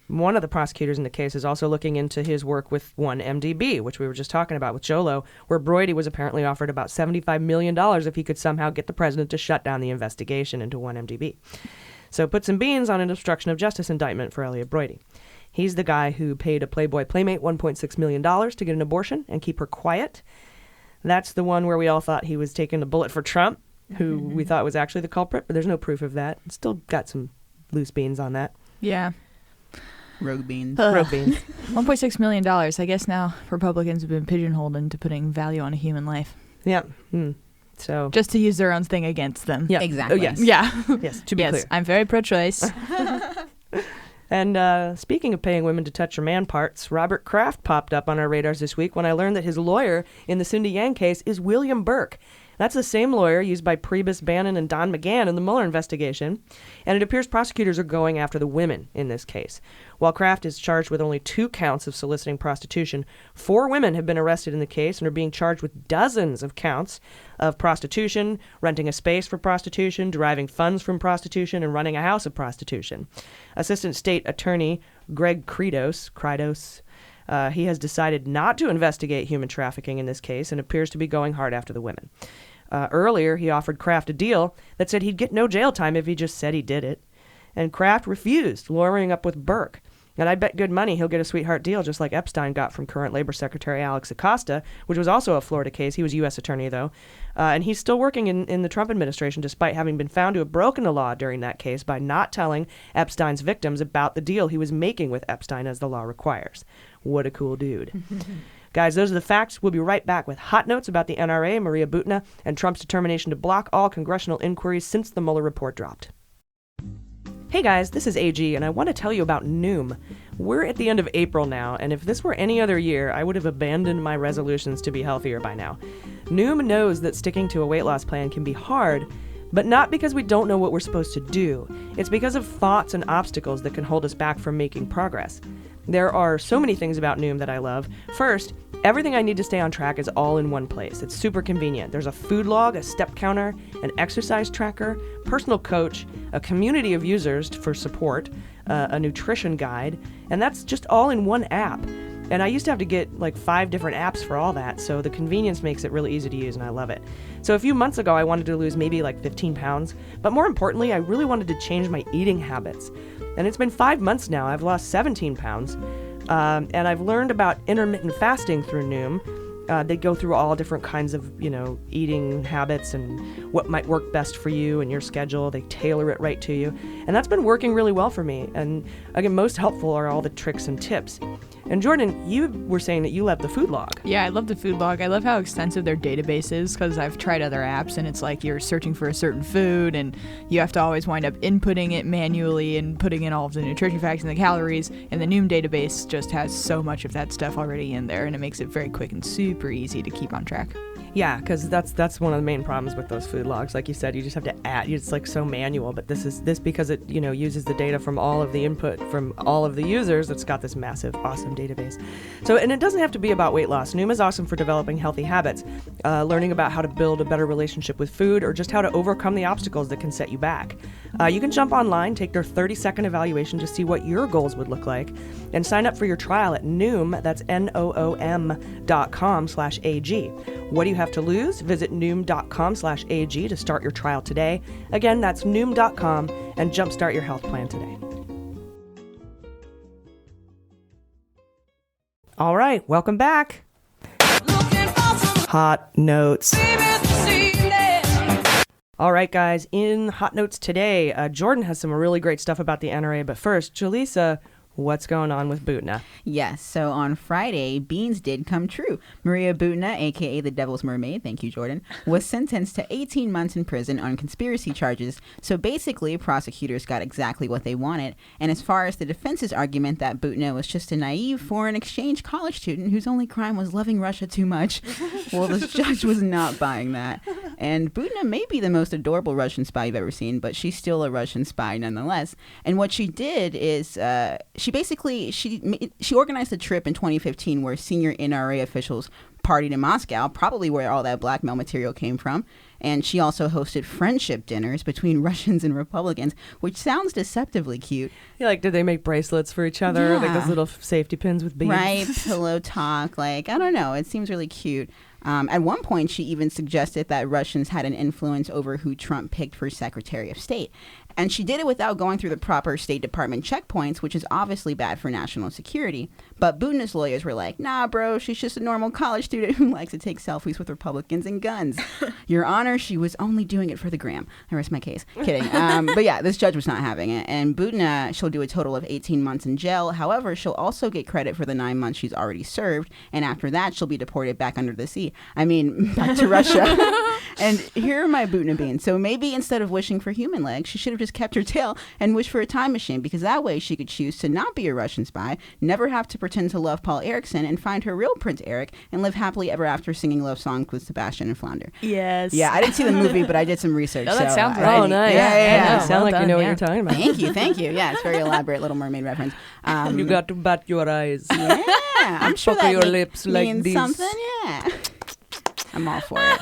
S1: One of the prosecutors in the case is also looking into his work with 1MDB, which we were just talking about with Jolo, where Brody was apparently offered about $75 million if he could somehow get the president to shut down the investigation into 1MDB. So put some beans on an obstruction of justice indictment for Elliot Broidy. He's the guy who paid a Playboy playmate $1.6 million to get an abortion and keep her quiet. That's the one where we all thought he was taking a bullet for Trump, who we thought was actually the culprit, but there's no proof of that. Still got some loose beans on that.
S9: Yeah.
S10: Rogue beans.
S1: Rogue beans.
S9: $1.6 million. I guess now Republicans have been pigeonholed into putting value on a human life.
S1: Yeah. So
S9: just to use their own thing against them.
S1: Yeah.
S10: Exactly.
S1: Oh, yes.
S9: Yeah.
S1: Yes, to be clear.
S9: I'm very pro-choice.
S1: And speaking of paying women to touch your man parts, Robert Kraft popped up on our radars this week when I learned that his lawyer in the Cindy Yang case is William Burke. That's the same lawyer used by Priebus, Bannon, and Don McGahn in the Mueller investigation. And it appears prosecutors are going after the women in this case. While Kraft is charged with only 2 counts of soliciting prostitution, 4 women have been arrested in the case and are being charged with dozens of counts of prostitution, renting a space for prostitution, deriving funds from prostitution, and running a house of prostitution. Assistant State Attorney Greg Kridos, he has decided not to investigate human trafficking in this case and appears to be going hard after the women. Earlier, he offered Kraft a deal that said he'd get no jail time if he just said he did it. And Kraft refused, lawyering up with Burke. And I bet good money he'll get a sweetheart deal just like Epstein got from current Labor Secretary Alex Acosta, which was also a Florida case. He was U.S. attorney, though. And he's still working in the Trump administration despite having been found to have broken the law during that case by not telling Epstein's victims about the deal he was making with Epstein as the law requires. What a cool dude. Guys, those are the facts. We'll be right back with hot notes about the NRA, Maria Butina, and Trump's determination to block all congressional inquiries since the Mueller report dropped. Hey guys, this is AG, and I want to tell you about Noom. We're at the end of April now, and if this were any other year, I would have abandoned my resolutions to be healthier by now. Noom knows that sticking to a weight loss plan can be hard, but not because we don't know what we're supposed to do. It's because of thoughts and obstacles that can hold us back from making progress. There are so many things about Noom that I love. First, everything I need to stay on track is all in one place. It's super convenient. There's a food log, a step counter, an exercise tracker, personal coach, a community of users for support, a nutrition guide, and that's just all in one app. And I used to have to get like 5 different apps for all that, so the convenience makes it really easy to use, and I love it. So a few months ago, I wanted to lose maybe like 15 pounds, but more importantly, I really wanted to change my eating habits. And it's been 5 months now. I've lost 17 pounds, and I've learned about intermittent fasting through Noom. They go through all different kinds of, eating habits and what might work best for you and your schedule. They tailor it right to you. And that's been working really well for me. And again, most helpful are all the tricks and tips. And Jordan, you were saying that you love the food log.
S9: Yeah, I love the food log. I love how extensive their database is because I've tried other apps and it's like you're searching for a certain food and you have to always wind up inputting it manually and putting in all of the nutrition facts and the calories. And the Noom database just has so much of that stuff already in there and it makes it very quick and super easy to keep on track.
S1: Yeah, because that's one of the main problems with those food logs. Like you said, you just have to add. It's like so manual. But this because it uses the data from all of the input from all of the users. It's got this massive, awesome database. So and it doesn't have to be about weight loss. Noom is awesome for developing healthy habits, learning about how to build a better relationship with food, or just how to overcome the obstacles that can set you back. You can jump online, take their 30-second evaluation to see what your goals would look like, and sign up for your trial at Noom. That's noom.com/ag. What do you have to lose? Visit noom.com/ag to start your trial today. Again, that's noom.com, and jumpstart your health plan today. All right, welcome back. Hot Notes. All right, guys, in Hot Notes today, Jordan has some really great stuff about the NRA, but first, Jaleesa, what's going on with Butina?
S10: Yes, so on Friday, beans did come true. Maria Butina, a.k.a. the Devil's Mermaid, thank you, Jordan, was sentenced to 18 months in prison on conspiracy charges. So basically, prosecutors got exactly what they wanted. And as far as the defense's argument that Butina was just a naive foreign exchange college student whose only crime was loving Russia too much, well, the judge was not buying that. And Butina may be the most adorable Russian spy you've ever seen, but she's still a Russian spy nonetheless. And what she did is she organized a trip in 2015 where senior NRA officials partied in Moscow, probably where all that blackmail material came from. And she also hosted friendship dinners between Russians and Republicans, which sounds deceptively cute.
S1: Yeah, like, did they make bracelets for each other?
S10: Yeah.
S1: Like those little safety pins with beads?
S10: Right, pillow talk. Like, I don't know. It seems really cute. At one point, she even suggested that Russians had an influence over who Trump picked for Secretary of State. And she did it without going through the proper State Department checkpoints, which is obviously bad for national security. But Butina's lawyers were like, nah, bro, she's just a normal college student who likes to take selfies with Republicans and guns. Your Honor, she was only doing it for the gram. I rest my case. Kidding. But yeah, this judge was not having it. And Butina, she'll do a total of 18 months in jail. However, she'll also get credit for the 9 months she's already served. And after that, she'll be deported back under the sea. I mean, back to Russia. And here are my Butina beans. So maybe instead of wishing for human legs, she should have just kept her tail and wished for a time machine, because that way she could choose to not be a Russian spy, never have to pretend to love Paul Erickson, and find her real Prince Eric and live happily ever after singing love songs with Sebastian and Flounder.
S9: Yes.
S10: Yeah, I didn't see the movie, but I did some research.
S9: Oh, that sounds
S1: right. Oh, nice.
S10: Yeah.
S1: You sound like you know what you're talking about.
S10: Thank you. Yeah, it's very elaborate Little Mermaid reference.
S1: You got to bat your eyes.
S10: Yeah, I'm sure
S1: Pucker
S10: that
S1: your lips like
S10: means
S1: this.
S10: something. Yeah, I'm all for it.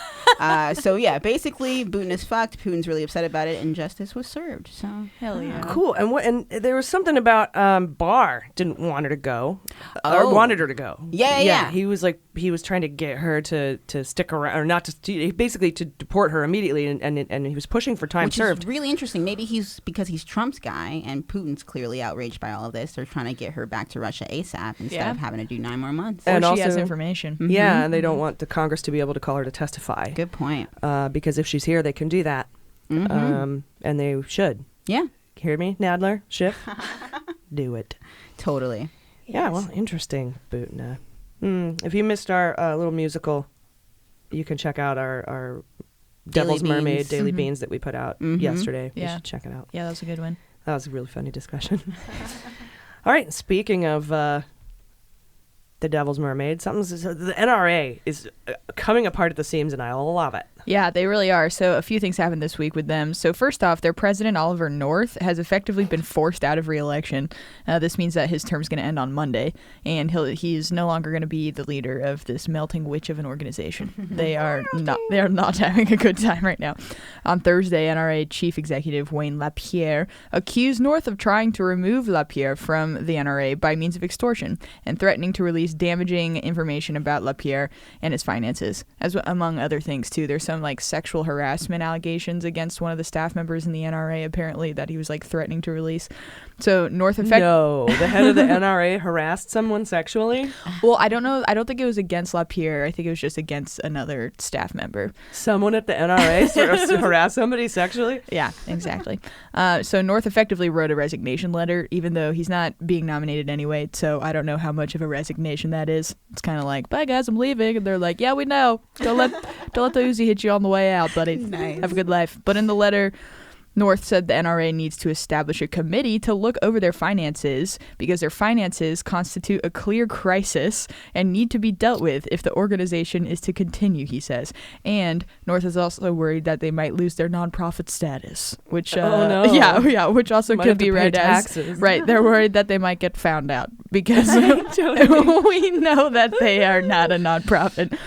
S10: So yeah, basically Butina's fucked. Putin's really upset about it, and justice was served. So
S9: hell yeah,
S1: cool. And there was something about Barr didn't want her to go, or wanted her to go.
S10: Yeah.
S1: He was trying to get her to stick around, or not to, basically to deport her immediately, and he was pushing for time served.
S10: Which is really interesting. Maybe because he's Trump's guy, and Putin's clearly outraged by all of this. They're trying to get her back to Russia ASAP instead of having to do 9 more months.
S9: Or
S1: and
S9: she
S1: also
S9: has information.
S1: Yeah, and they don't want the Congress to be able to call her to testify.
S10: Good point.
S1: Because if she's here, they can do that. And they should.
S10: Yeah.
S1: Hear me, Nadler? Schiff? Do it.
S10: Totally.
S1: Yeah, well, interesting, Butina. If you missed our little musical, you can check out our Devil's Mermaid Daily Beans that we put out yesterday.
S9: Yeah.
S1: You should check it out.
S9: Yeah, that was a good one.
S1: That was a really funny discussion. All right, speaking of the Devil's Mermaid, the NRA is coming apart at the seams, and I love it.
S9: Yeah, they really are. So a few things happened this week with them. So first off, their president, Oliver North, has effectively been forced out of re-election. This means that his term's going to end on Monday, and he's no longer going to be the leader of this melting witch of an organization. They are not having a good time right now. On Thursday, NRA Chief Executive Wayne LaPierre accused North of trying to remove LaPierre from the NRA by means of extortion and threatening to release damaging information about LaPierre and his finances, among other things too. There's some sexual harassment allegations against one of the staff members in the NRA, apparently, that he was threatening to release. So
S1: No, the head of the NRA harassed someone sexually?
S9: Well, I don't know. I don't think it was against LaPierre. I think it was just against another staff member.
S1: Someone at the NRA sort of harassed somebody sexually?
S9: Yeah, exactly. So North effectively wrote a resignation letter, even though he's not being nominated anyway. So I don't know how much of a resignation that is. It's kind of like, bye guys, I'm leaving. And they're like, yeah, we know. Don't let the Uzi hit you on the way out, buddy.
S10: Nice.
S9: Have a good life. But in the letter, North said the NRA needs to establish a committee to look over their finances because their finances constitute a clear crisis and need to be dealt with if the organization is to continue, he says. And North is also worried that they might lose their nonprofit status, which which also
S1: might
S9: could be read
S1: taxes.
S9: as right. They're worried that they might get found out because we know that they are not a nonprofit.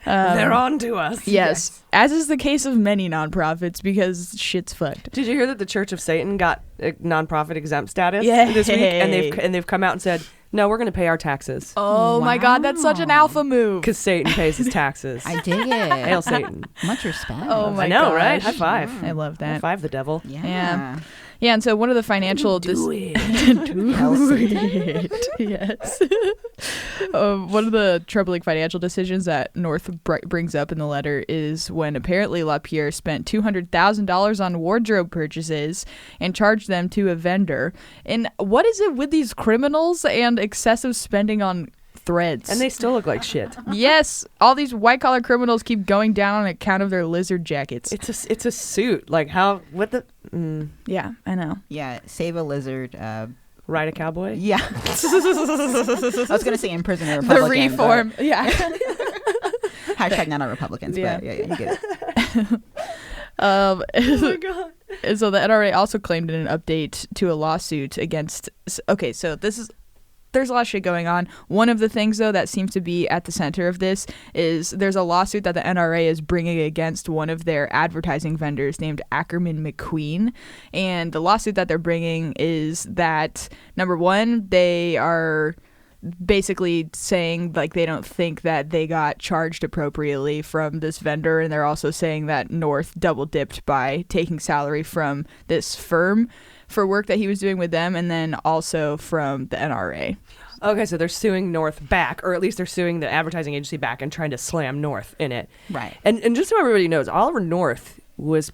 S1: They're on to us.
S9: Yes, as is the case of many nonprofits because shit's fucked.
S1: Did you hear that the Church of Satan got a nonprofit exempt status
S9: Yay.
S1: this week? And they've come out and said, no, we're going to pay our taxes.
S9: Oh my God, that's such an alpha move.
S1: Because Satan pays his taxes.
S10: I dig it.
S1: Hail Satan.
S10: Much respect.
S9: Oh my
S1: I know,
S9: gosh.
S1: right? High five.
S9: I love that.
S1: High five the devil.
S10: Yeah.
S9: Yeah, and so one of the financial...
S1: Do it.
S9: Yes. One of the troubling financial decisions that North brings up in the letter is when apparently LaPierre spent $200,000 on wardrobe purchases and charged them to a vendor. And what is it with these criminals and excessive spending on threads?
S1: And they still look like shit.
S9: Yes, all these white-collar criminals keep going down on account of their lizard jackets.
S1: It's a suit. Like how... What the...
S9: Yeah, I know.
S10: Yeah, save a lizard.
S1: Ride a cowboy?
S10: Yeah. I was going to say imprison a Republican.
S9: The reform. Yeah.
S10: Hashtag not on Republicans, but yeah, you get it.
S1: Oh my God.
S9: And so the NRA also claimed in an update to a lawsuit against... Okay, so there's a lot of shit going on. One of the things, though, that seems to be at the center of this is there's a lawsuit that the NRA is bringing against one of their advertising vendors named Ackerman McQueen. And the lawsuit that they're bringing is that, number one, they are basically saying like they don't think that they got charged appropriately from this vendor, and they're also saying that North double dipped by taking salary from this firm for work that he was doing with them, and then also from the NRA.
S1: Okay, so they're suing North back, or at least they're suing the advertising agency back and trying to slam North in it.
S10: Right.
S1: And just so everybody knows, Oliver North was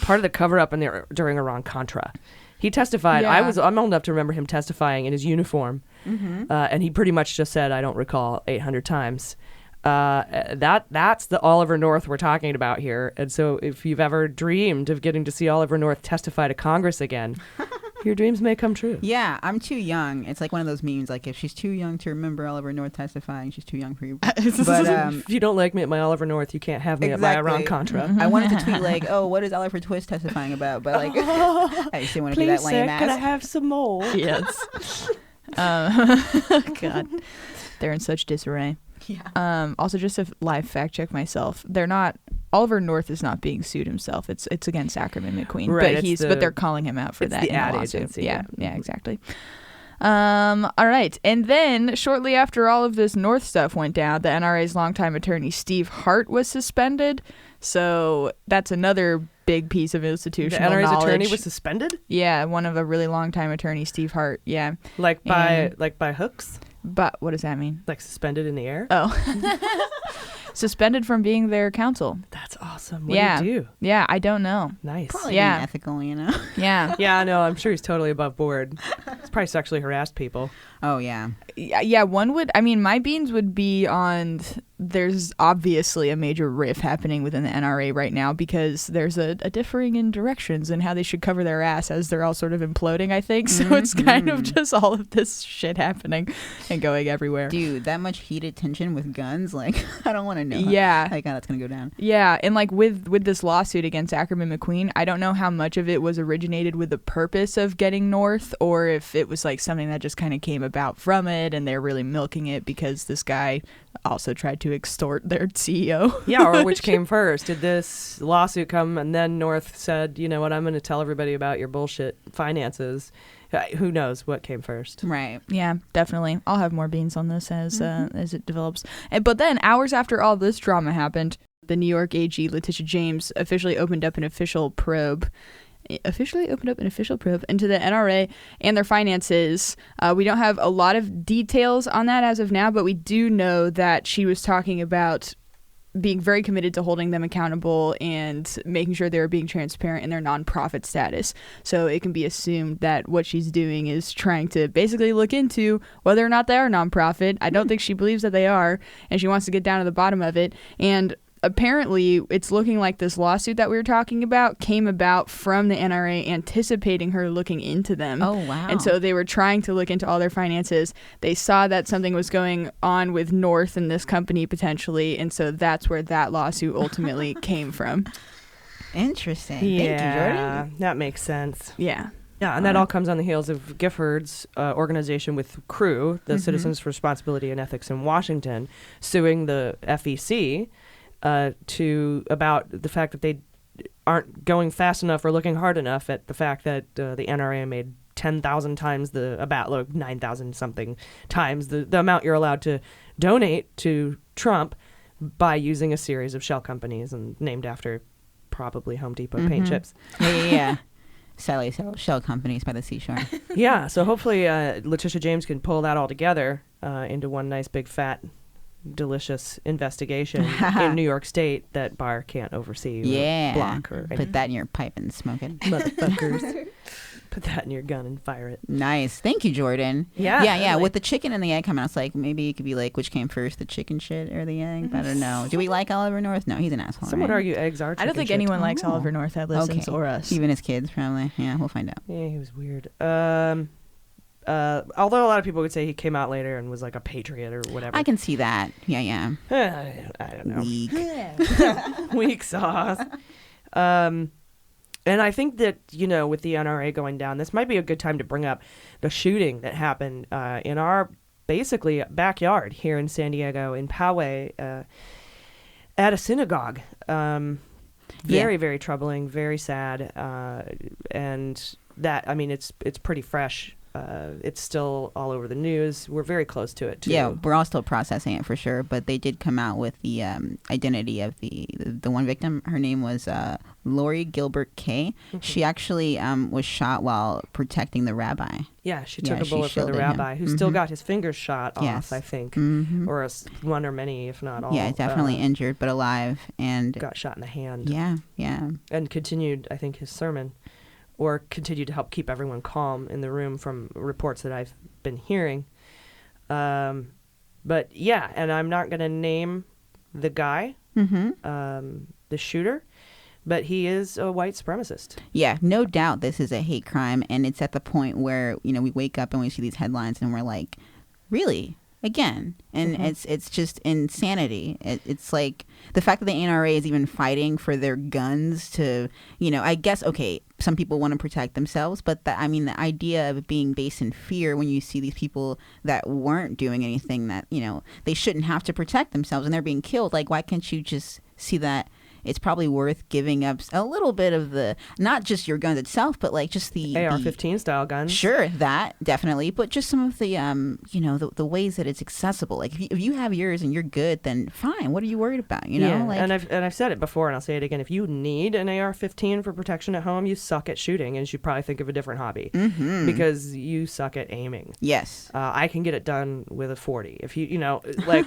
S1: part of the cover-up during Iran-Contra. He testified.
S9: Yeah.
S1: I'm old enough to remember him testifying in his uniform, and he pretty much just said, "I don't recall," 800 times. That's the Oliver North we're talking about here. And so if you've ever dreamed of getting to see Oliver North testify to Congress again, your dreams may come true.
S10: Yeah, I'm too young. It's like one of those memes, like if she's too young to remember Oliver North testifying, she's too young for you. But
S1: if you don't like me at my Oliver North, you can't have me at my Iran-Contra.
S10: I wanted to tweet like, "Oh, what is Oliver Twist testifying about?" But like, I just didn't want to be that lame ass.
S1: Can I have some more?
S9: Yes. God, they're in such disarray.
S10: Yeah.
S9: Also, just to live fact check myself, Oliver North is not being sued himself. It's against Ackerman McQueen,
S1: right,
S9: but they're calling him out for that.
S1: The ad
S9: lawsuit.
S1: agency.
S9: Yeah, exactly. All right, and then shortly after all of this North stuff went down, the NRA's longtime attorney Steve Hart was suspended. So that's another big piece of institutional
S1: knowledge. The NRA's attorney was suspended?
S9: Yeah, one of a really long-time attorney, Steve Hart. Yeah,
S1: like by hooks.
S9: But what does that mean?
S1: Like suspended in the air?
S9: Oh. Suspended from being their counsel.
S1: That's awesome. What do you do?
S9: Yeah, I don't know.
S1: Nice.
S10: Probably unethical, you know?
S9: Yeah.
S1: Yeah, no, I'm sure he's totally above board. He's probably sexually harassed people.
S10: Oh, yeah.
S9: Yeah, my beans would be on, there's obviously a major riff happening within the NRA right now because there's a differing in directions in how they should cover their ass as they're all sort of imploding, I think. So it's kind of just all of this shit happening and going everywhere.
S10: Dude, that much heated tension with guns, like, I don't want to know how that's going to go down.
S9: Yeah, and like with this lawsuit against Ackerman McQueen, I don't know how much of it was originated with the purpose of getting North or if it was like something that just kind of came about from it and they're really milking it because this guy also tried to extort their CEO.
S1: Yeah, or which came first? Did this lawsuit come and then North said, you know what, I'm going to tell everybody about your bullshit finances? Who knows what came first?
S10: Right.
S9: Yeah, definitely. I'll have more beans on this as it develops. But then hours after all this drama happened, the New York AG Letitia James officially opened up an official probe into the NRA and their finances. We don't have a lot of details on that as of now, but we do know that she was talking about being very committed to holding them accountable and making sure they were being transparent in their nonprofit status. So it can be assumed that what she's doing is trying to basically look into whether or not they are nonprofit. I don't think she believes that they are, and she wants to get down to the bottom of it. And apparently, it's looking like this lawsuit that we were talking about came about from the NRA anticipating her looking into them.
S10: Oh, wow.
S9: And so they were trying to look into all their finances. They saw that something was going on with North and this company potentially, and so that's where that lawsuit ultimately came from.
S10: Interesting.
S1: Yeah,
S10: Thank you, Jordan.
S1: that makes sense.
S9: Yeah.
S1: Yeah, and that all comes on the heels of Gifford's organization with CREW, the Citizens for Responsibility and Ethics in Washington, suing the FEC about the fact that they aren't going fast enough or looking hard enough at the fact that the NRA made 10,000 times 9,000 something times the amount you're allowed to donate to Trump by using a series of shell companies and named after probably Home Depot paint chips.
S10: Yeah. Sally shell companies by the seashore.
S1: Yeah, so hopefully Letitia James can pull that all together into one nice big fat delicious investigation in New York State that Barr can't oversee or block or
S10: put that in your pipe and smoke it.
S1: Motherfuckers. Put that in your gun and fire it.
S10: Nice. Thank you, Jordan.
S1: Yeah.
S10: With the chicken and the egg coming out, it's like maybe it could be like which came first, the chicken shit or the egg? I don't know. Do we like Oliver North? No, he's an asshole.
S1: Some would
S10: right?
S1: argue eggs are chicken
S9: I don't think
S1: shit.
S9: anyone likes Oliver North that listens or us.
S10: Even his kids, probably. Yeah, we'll find out.
S1: Yeah, he was weird. Although a lot of people would say he came out later and was like a patriot or whatever.
S10: I can see that. Yeah.
S1: I don't know.
S10: Weak.
S1: Weak sauce. And I think that, with the NRA going down, this might be a good time to bring up the shooting that happened in our basically backyard here in San Diego, in Poway, at a synagogue. Very, very troubling, very sad. And that, it's pretty fresh It's still all over the news. We're very close to it, too.
S10: Yeah, we're all still processing it for sure. But they did come out with the identity of the one victim. Her name was Lori Gilbert Kay. Mm-hmm. She actually was shot while protecting the rabbi.
S1: Yeah, she took a bullet for the rabbi, who still got his fingers shot off, I think. Or one or many, if not all.
S10: Yeah, definitely injured, but alive. And
S1: got shot in the hand.
S10: Yeah, yeah.
S1: And continued, I think, his sermon. Or continued to help keep everyone calm in the room from reports that I've been hearing. But yeah, and I'm not going to name the guy, the shooter, but he is a white supremacist.
S10: Yeah, no doubt this is a hate crime. And it's at the point where, we wake up and we see these headlines and we're like, really? Again? And it's just insanity. It's like the fact that the NRA is even fighting for their guns to, I guess, okay, some people want to protect themselves, but the idea of it being based in fear when you see these people that weren't doing anything that, they shouldn't have to protect themselves and they're being killed. Like, why can't you just see that it's probably worth giving up a little bit of the, not just your guns itself, but like just the
S1: AR-15 style guns.
S10: Sure, that definitely, but just some of the, the ways that it's accessible. Like if you have yours and you're good, then fine. What are you worried about?
S1: Yeah,
S10: like,
S1: and I've said it before, and I'll say it again. If you need an AR-15 for protection at home, you suck at shooting, and you should probably think of a different hobby because you suck at aiming.
S10: Yes,
S1: I can get it done with a 40. If like.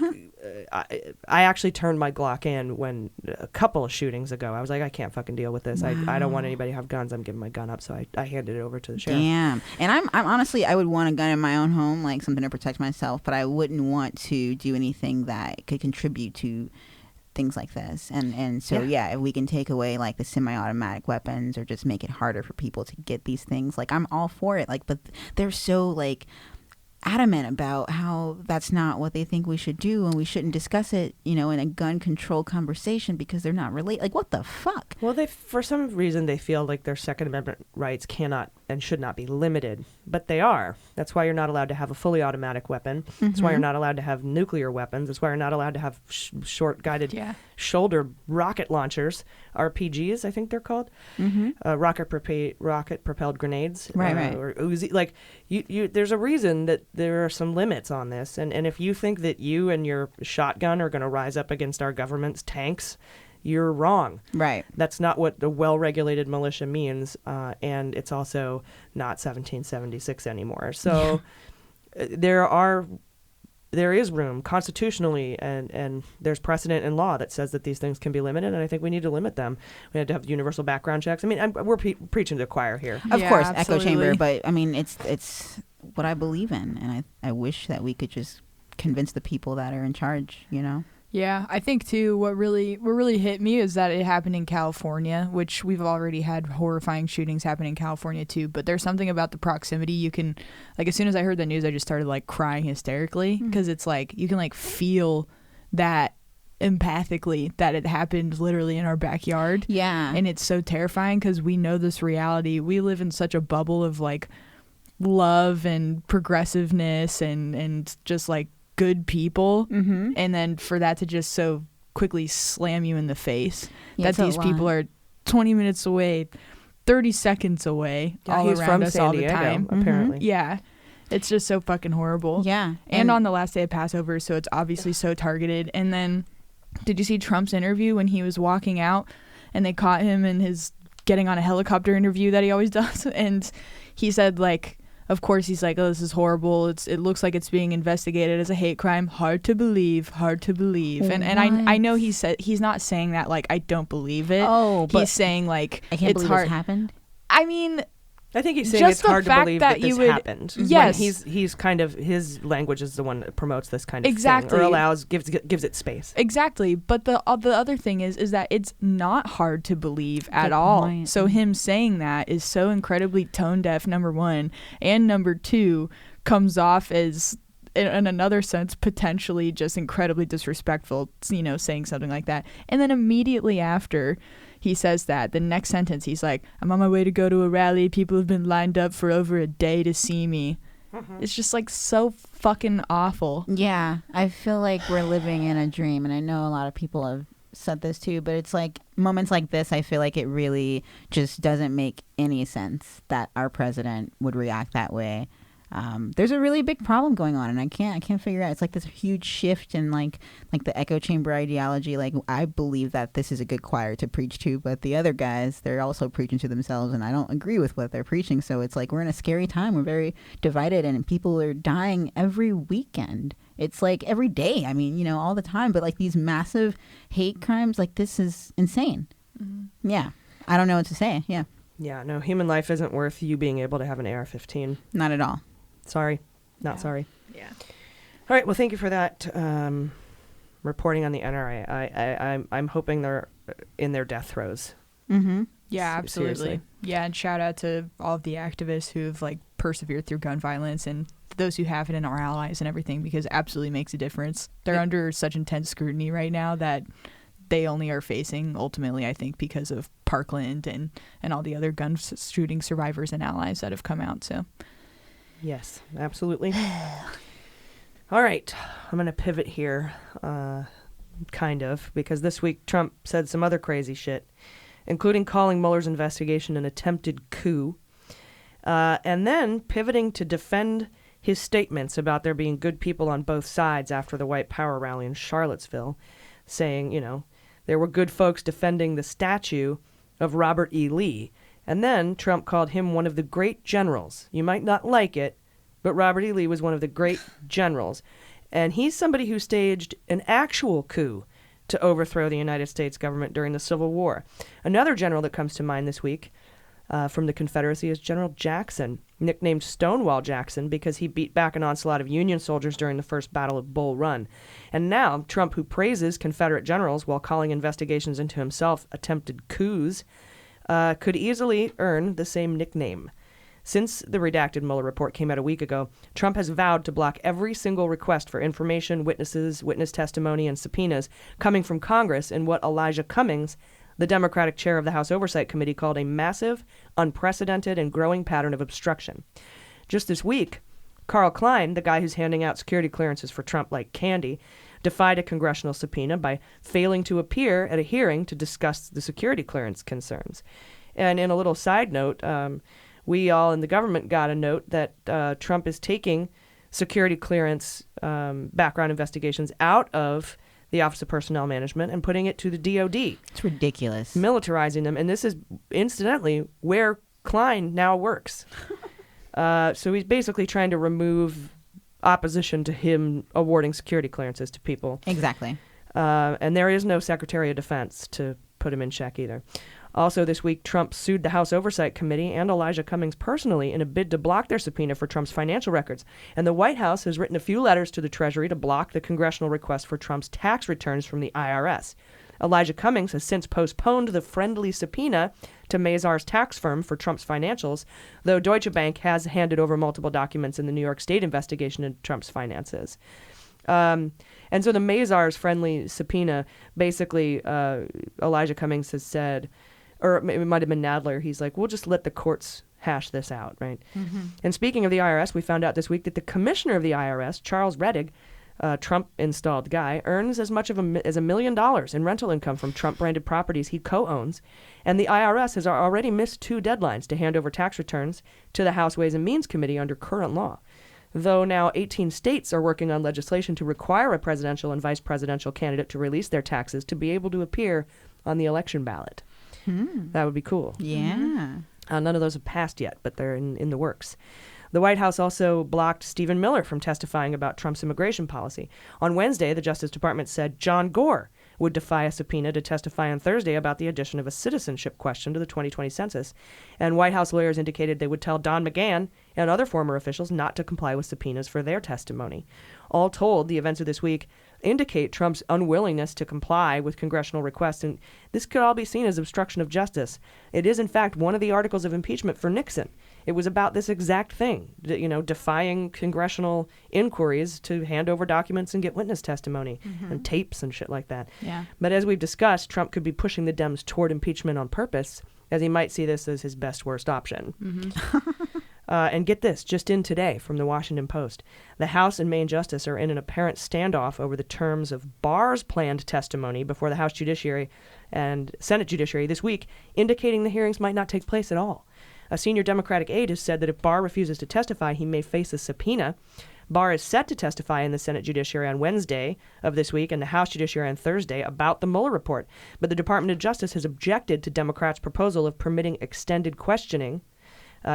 S1: I actually turned my Glock in when a couple of shootings ago. I was like, I can't fucking deal with this. Wow. I don't want anybody to have guns. I'm giving my gun up. So I handed it over to the sheriff.
S10: Damn. And I'm honestly, I would want a gun in my own home, like something to protect myself, but I wouldn't want to do anything that could contribute to things like this. And so, if we can take away like the semi-automatic weapons or just make it harder for people to get these things, like I'm all for it. Like, but they're so like adamant about how that's not what they think we should do and we shouldn't discuss it, in a gun control conversation because they're not related. Like, what the fuck?
S1: Well, for some reason, they feel like their Second Amendment rights cannot and should not be limited, but they are. That's why you're not allowed to have a fully automatic weapon. That's why you're not allowed to have nuclear weapons. That's why you're not allowed to have short-guided shoulder rocket launchers, RPGs, I think they're called, rocket-propelled grenades,
S10: right.
S1: Or Uzi. Like, you, there's a reason that there are some limits on this, and if you think that you and your shotgun are going to rise up against our government's tanks, you're wrong.
S10: Right.
S1: That's not what the well-regulated militia means, and it's also not 1776 anymore. So there is room constitutionally, and there's precedent in law that says that these things can be limited, and I think we need to limit them. We have to have universal background checks. I mean, we're preaching to the choir here.
S10: Of course, absolutely. Echo chamber, but I mean, it's what I believe in, and I wish that we could just convince the people that are in charge,
S9: Yeah, I think too what really hit me is that it happened in California, which we've already had horrifying shootings happen in California too, but there's something about the proximity. You can, like, as soon as I heard the news, I just started like crying hysterically because it's like you can like feel that empathically that it happened literally in our backyard.
S10: Yeah.
S9: And it's so terrifying because we know this reality. We live in such a bubble of like love and progressiveness and just like good people, and then for that to just so quickly slam you in the face that these people are 20 minutes away, 30 seconds away, all around us all the time.
S1: Apparently.
S9: Yeah, it's just so fucking horrible.
S10: Yeah.
S9: And on the last day of Passover, so it's obviously so targeted. And then did you see Trump's interview when he was walking out and they caught him in his getting on a helicopter interview that he always does, and he said like, of course, he's like, oh, this is horrible. It looks like it's being investigated as a hate crime. Hard to believe. And I know he's not saying that like I don't believe it.
S10: Oh, but
S9: he's saying like
S10: I can't
S9: it's
S10: believe
S9: hard.
S10: This happened.
S9: I mean,
S1: I think he's saying it's hard to believe that this happened.
S9: Yes,
S1: he's kind of, his language is the one that promotes this kind of
S9: thing,
S1: or gives it space.
S9: Exactly, but the other thing is that it's not hard to believe at all. So him saying that is so incredibly tone deaf. Number one, and number two, comes off as, in another sense, potentially just incredibly disrespectful. Saying something like that, and then immediately after he says that, the next sentence, he's like, I'm on my way to go to a rally. People have been lined up for over a day to see me. It's just like so fucking awful.
S10: Yeah, I feel like we're living in a dream, and I know a lot of people have said this too, but it's like moments like this, I feel like it really just doesn't make any sense that our president would react that way. there's a really big problem going on, and I can't figure out. It's like this huge shift in like the echo chamber ideology. Like, I believe that this is a good choir to preach to, but the other guys, they're also preaching to themselves, and I don't agree with what they're preaching. So it's like we're in a scary time. We're very divided, and people are dying every weekend. It's like every day. I mean, all the time. But like these massive hate crimes, like this is insane. Mm-hmm. Yeah, I don't know what to say. Yeah.
S1: Yeah, no, human life isn't worth you being able to have an AR-15.
S10: Not at all.
S1: Sorry. Not sorry.
S9: Yeah.
S1: All right, well, thank you for that reporting on the NRA. I'm hoping they're in their death throes.
S10: Mm-hmm.
S9: Yeah, absolutely.
S1: Seriously.
S9: Yeah, and shout out to all of the activists who've like persevered through gun violence and those who haven't and our allies and everything, because it absolutely makes a difference. They're under such intense scrutiny right now that they only are facing, ultimately, I think, because of Parkland and all the other gun shooting survivors and allies that have come out. So,
S1: yes, absolutely. All right, I'm going to pivot here, kind of, because this week Trump said some other crazy shit, including calling Mueller's investigation an attempted coup, and then pivoting to defend his statements about there being good people on both sides after the White Power rally in Charlottesville, saying, there were good folks defending the statue of Robert E. Lee. And then Trump called him one of the great generals. You might not like it, but Robert E. Lee was one of the great generals. And he's somebody who staged an actual coup to overthrow the United States government during the Civil War. Another general that comes to mind this week from the Confederacy is General Jackson, nicknamed Stonewall Jackson because he beat back an onslaught of Union soldiers during the First Battle of Bull Run. And now Trump, who praises Confederate generals while calling investigations into himself attempted coups, could easily earn the same nickname. Since the redacted Mueller report came out a week ago, Trump has vowed to block every single request for information, witnesses, witness testimony, and subpoenas coming from Congress in what Elijah Cummings, the Democratic chair of the House Oversight Committee, called a massive, unprecedented, and growing pattern of obstruction. Just this week, Carl Klein, the guy who's handing out security clearances for Trump like candy, defied a congressional subpoena by failing to appear at a hearing to discuss the security clearance concerns. And in a little side note, we all in the government got a note that Trump is taking security clearance background investigations out of the Office of Personnel Management and putting it to the DOD.
S10: It's ridiculous.
S1: Militarizing them. And this is, incidentally, where Klein now works. So he's basically trying to remove opposition to him awarding security clearances to people.
S10: Exactly.
S1: And there is no Secretary of Defense to put him in check either. Also this week, Trump sued the House Oversight Committee and Elijah Cummings personally in a bid to block their subpoena for Trump's financial records. And the White House has written a few letters to the Treasury to block the congressional request for Trump's tax returns from the IRS. Elijah Cummings has since postponed the friendly subpoena to Mazars' tax firm for Trump's financials, though Deutsche Bank has handed over multiple documents in the New York State investigation into Trump's finances. And so the Mazars' friendly subpoena, basically, Elijah Cummings has said, or it might have been Nadler, he's like, we'll just let the courts hash this out, right? Mm-hmm. And speaking of the IRS, we found out this week that the commissioner of the IRS, Charles Rettig, Trump-installed guy, earns as much as $1 million in rental income from Trump-branded properties he co-owns. And the IRS has already missed 2 deadlines to hand over tax returns to the House Ways and Means Committee under current law. Though now 18 states are working on legislation to require a presidential and vice presidential candidate to release their taxes to be able to appear on the election ballot. That would be cool.
S10: Yeah.
S1: None of those have passed yet, but they're in the works. The White House also blocked Stephen Miller from testifying about Trump's immigration policy. On Wednesday, the Justice Department said John Gore would defy a subpoena to testify on Thursday about the addition of a citizenship question to the 2020 census. And White House lawyers indicated they would tell Don McGahn and other former officials not to comply with subpoenas for their testimony. All told, the events of this week indicate Trump's unwillingness to comply with congressional requests, and this could all be seen as obstruction of justice. It is, in fact, one of the articles of impeachment for Nixon. It was about this exact thing, defying congressional inquiries to hand over documents and get witness testimony and tapes and shit like that.
S9: Yeah.
S1: But as we've discussed, Trump could be pushing the Dems toward impeachment on purpose, as he might see this as his best worst option. And get this, just in today from the Washington Post, the House and Main Justice are in an apparent standoff over the terms of Barr's planned testimony before the House Judiciary and Senate Judiciary this week, indicating the hearings might not take place at all. A senior Democratic aide has said that if Barr refuses to testify, he may face a subpoena. Barr is set to testify in the Senate Judiciary on Wednesday of this week and the House Judiciary on Thursday about the Mueller report. But the Department of Justice has objected to Democrats' proposal of permitting extended questioning,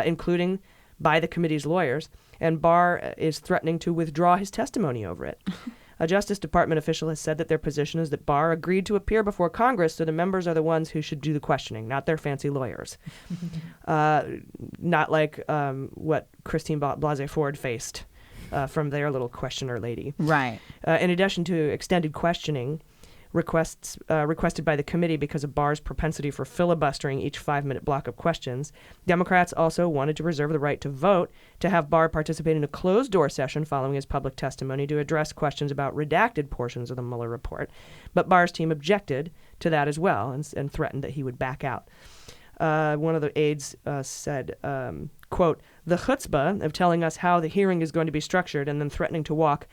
S1: including by the committee's lawyers, and Barr is threatening to withdraw his testimony over it. A Justice Department official has said that their position is that Barr agreed to appear before Congress, so the members are the ones who should do the questioning, not their fancy lawyers. Not like what Christine Blasey Ford faced from their little questioner lady.
S10: Right.
S1: In addition to extended questioning requested by the committee because of Barr's propensity for filibustering each 5-minute block of questions, Democrats also wanted to reserve the right to vote to have Barr participate in a closed-door session following his public testimony to address questions about redacted portions of the Mueller report. But Barr's team objected to that as well and threatened that he would back out. One of the aides said, quote, "The chutzpah of telling us how the hearing is going to be structured and then threatening to walk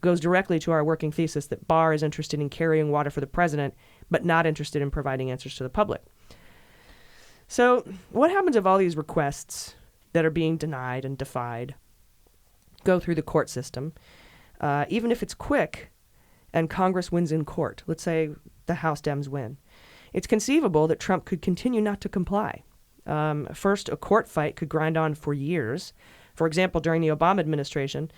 S1: goes directly to our working thesis that Barr is interested in carrying water for the president, but not interested in providing answers to the public." So what happens if all these requests that are being denied and defied go through the court system, even if it's quick and Congress wins in court? Let's say the House Dems win. It's conceivable that Trump could continue not to comply. First, a court fight could grind on for years. For example, during the Obama administration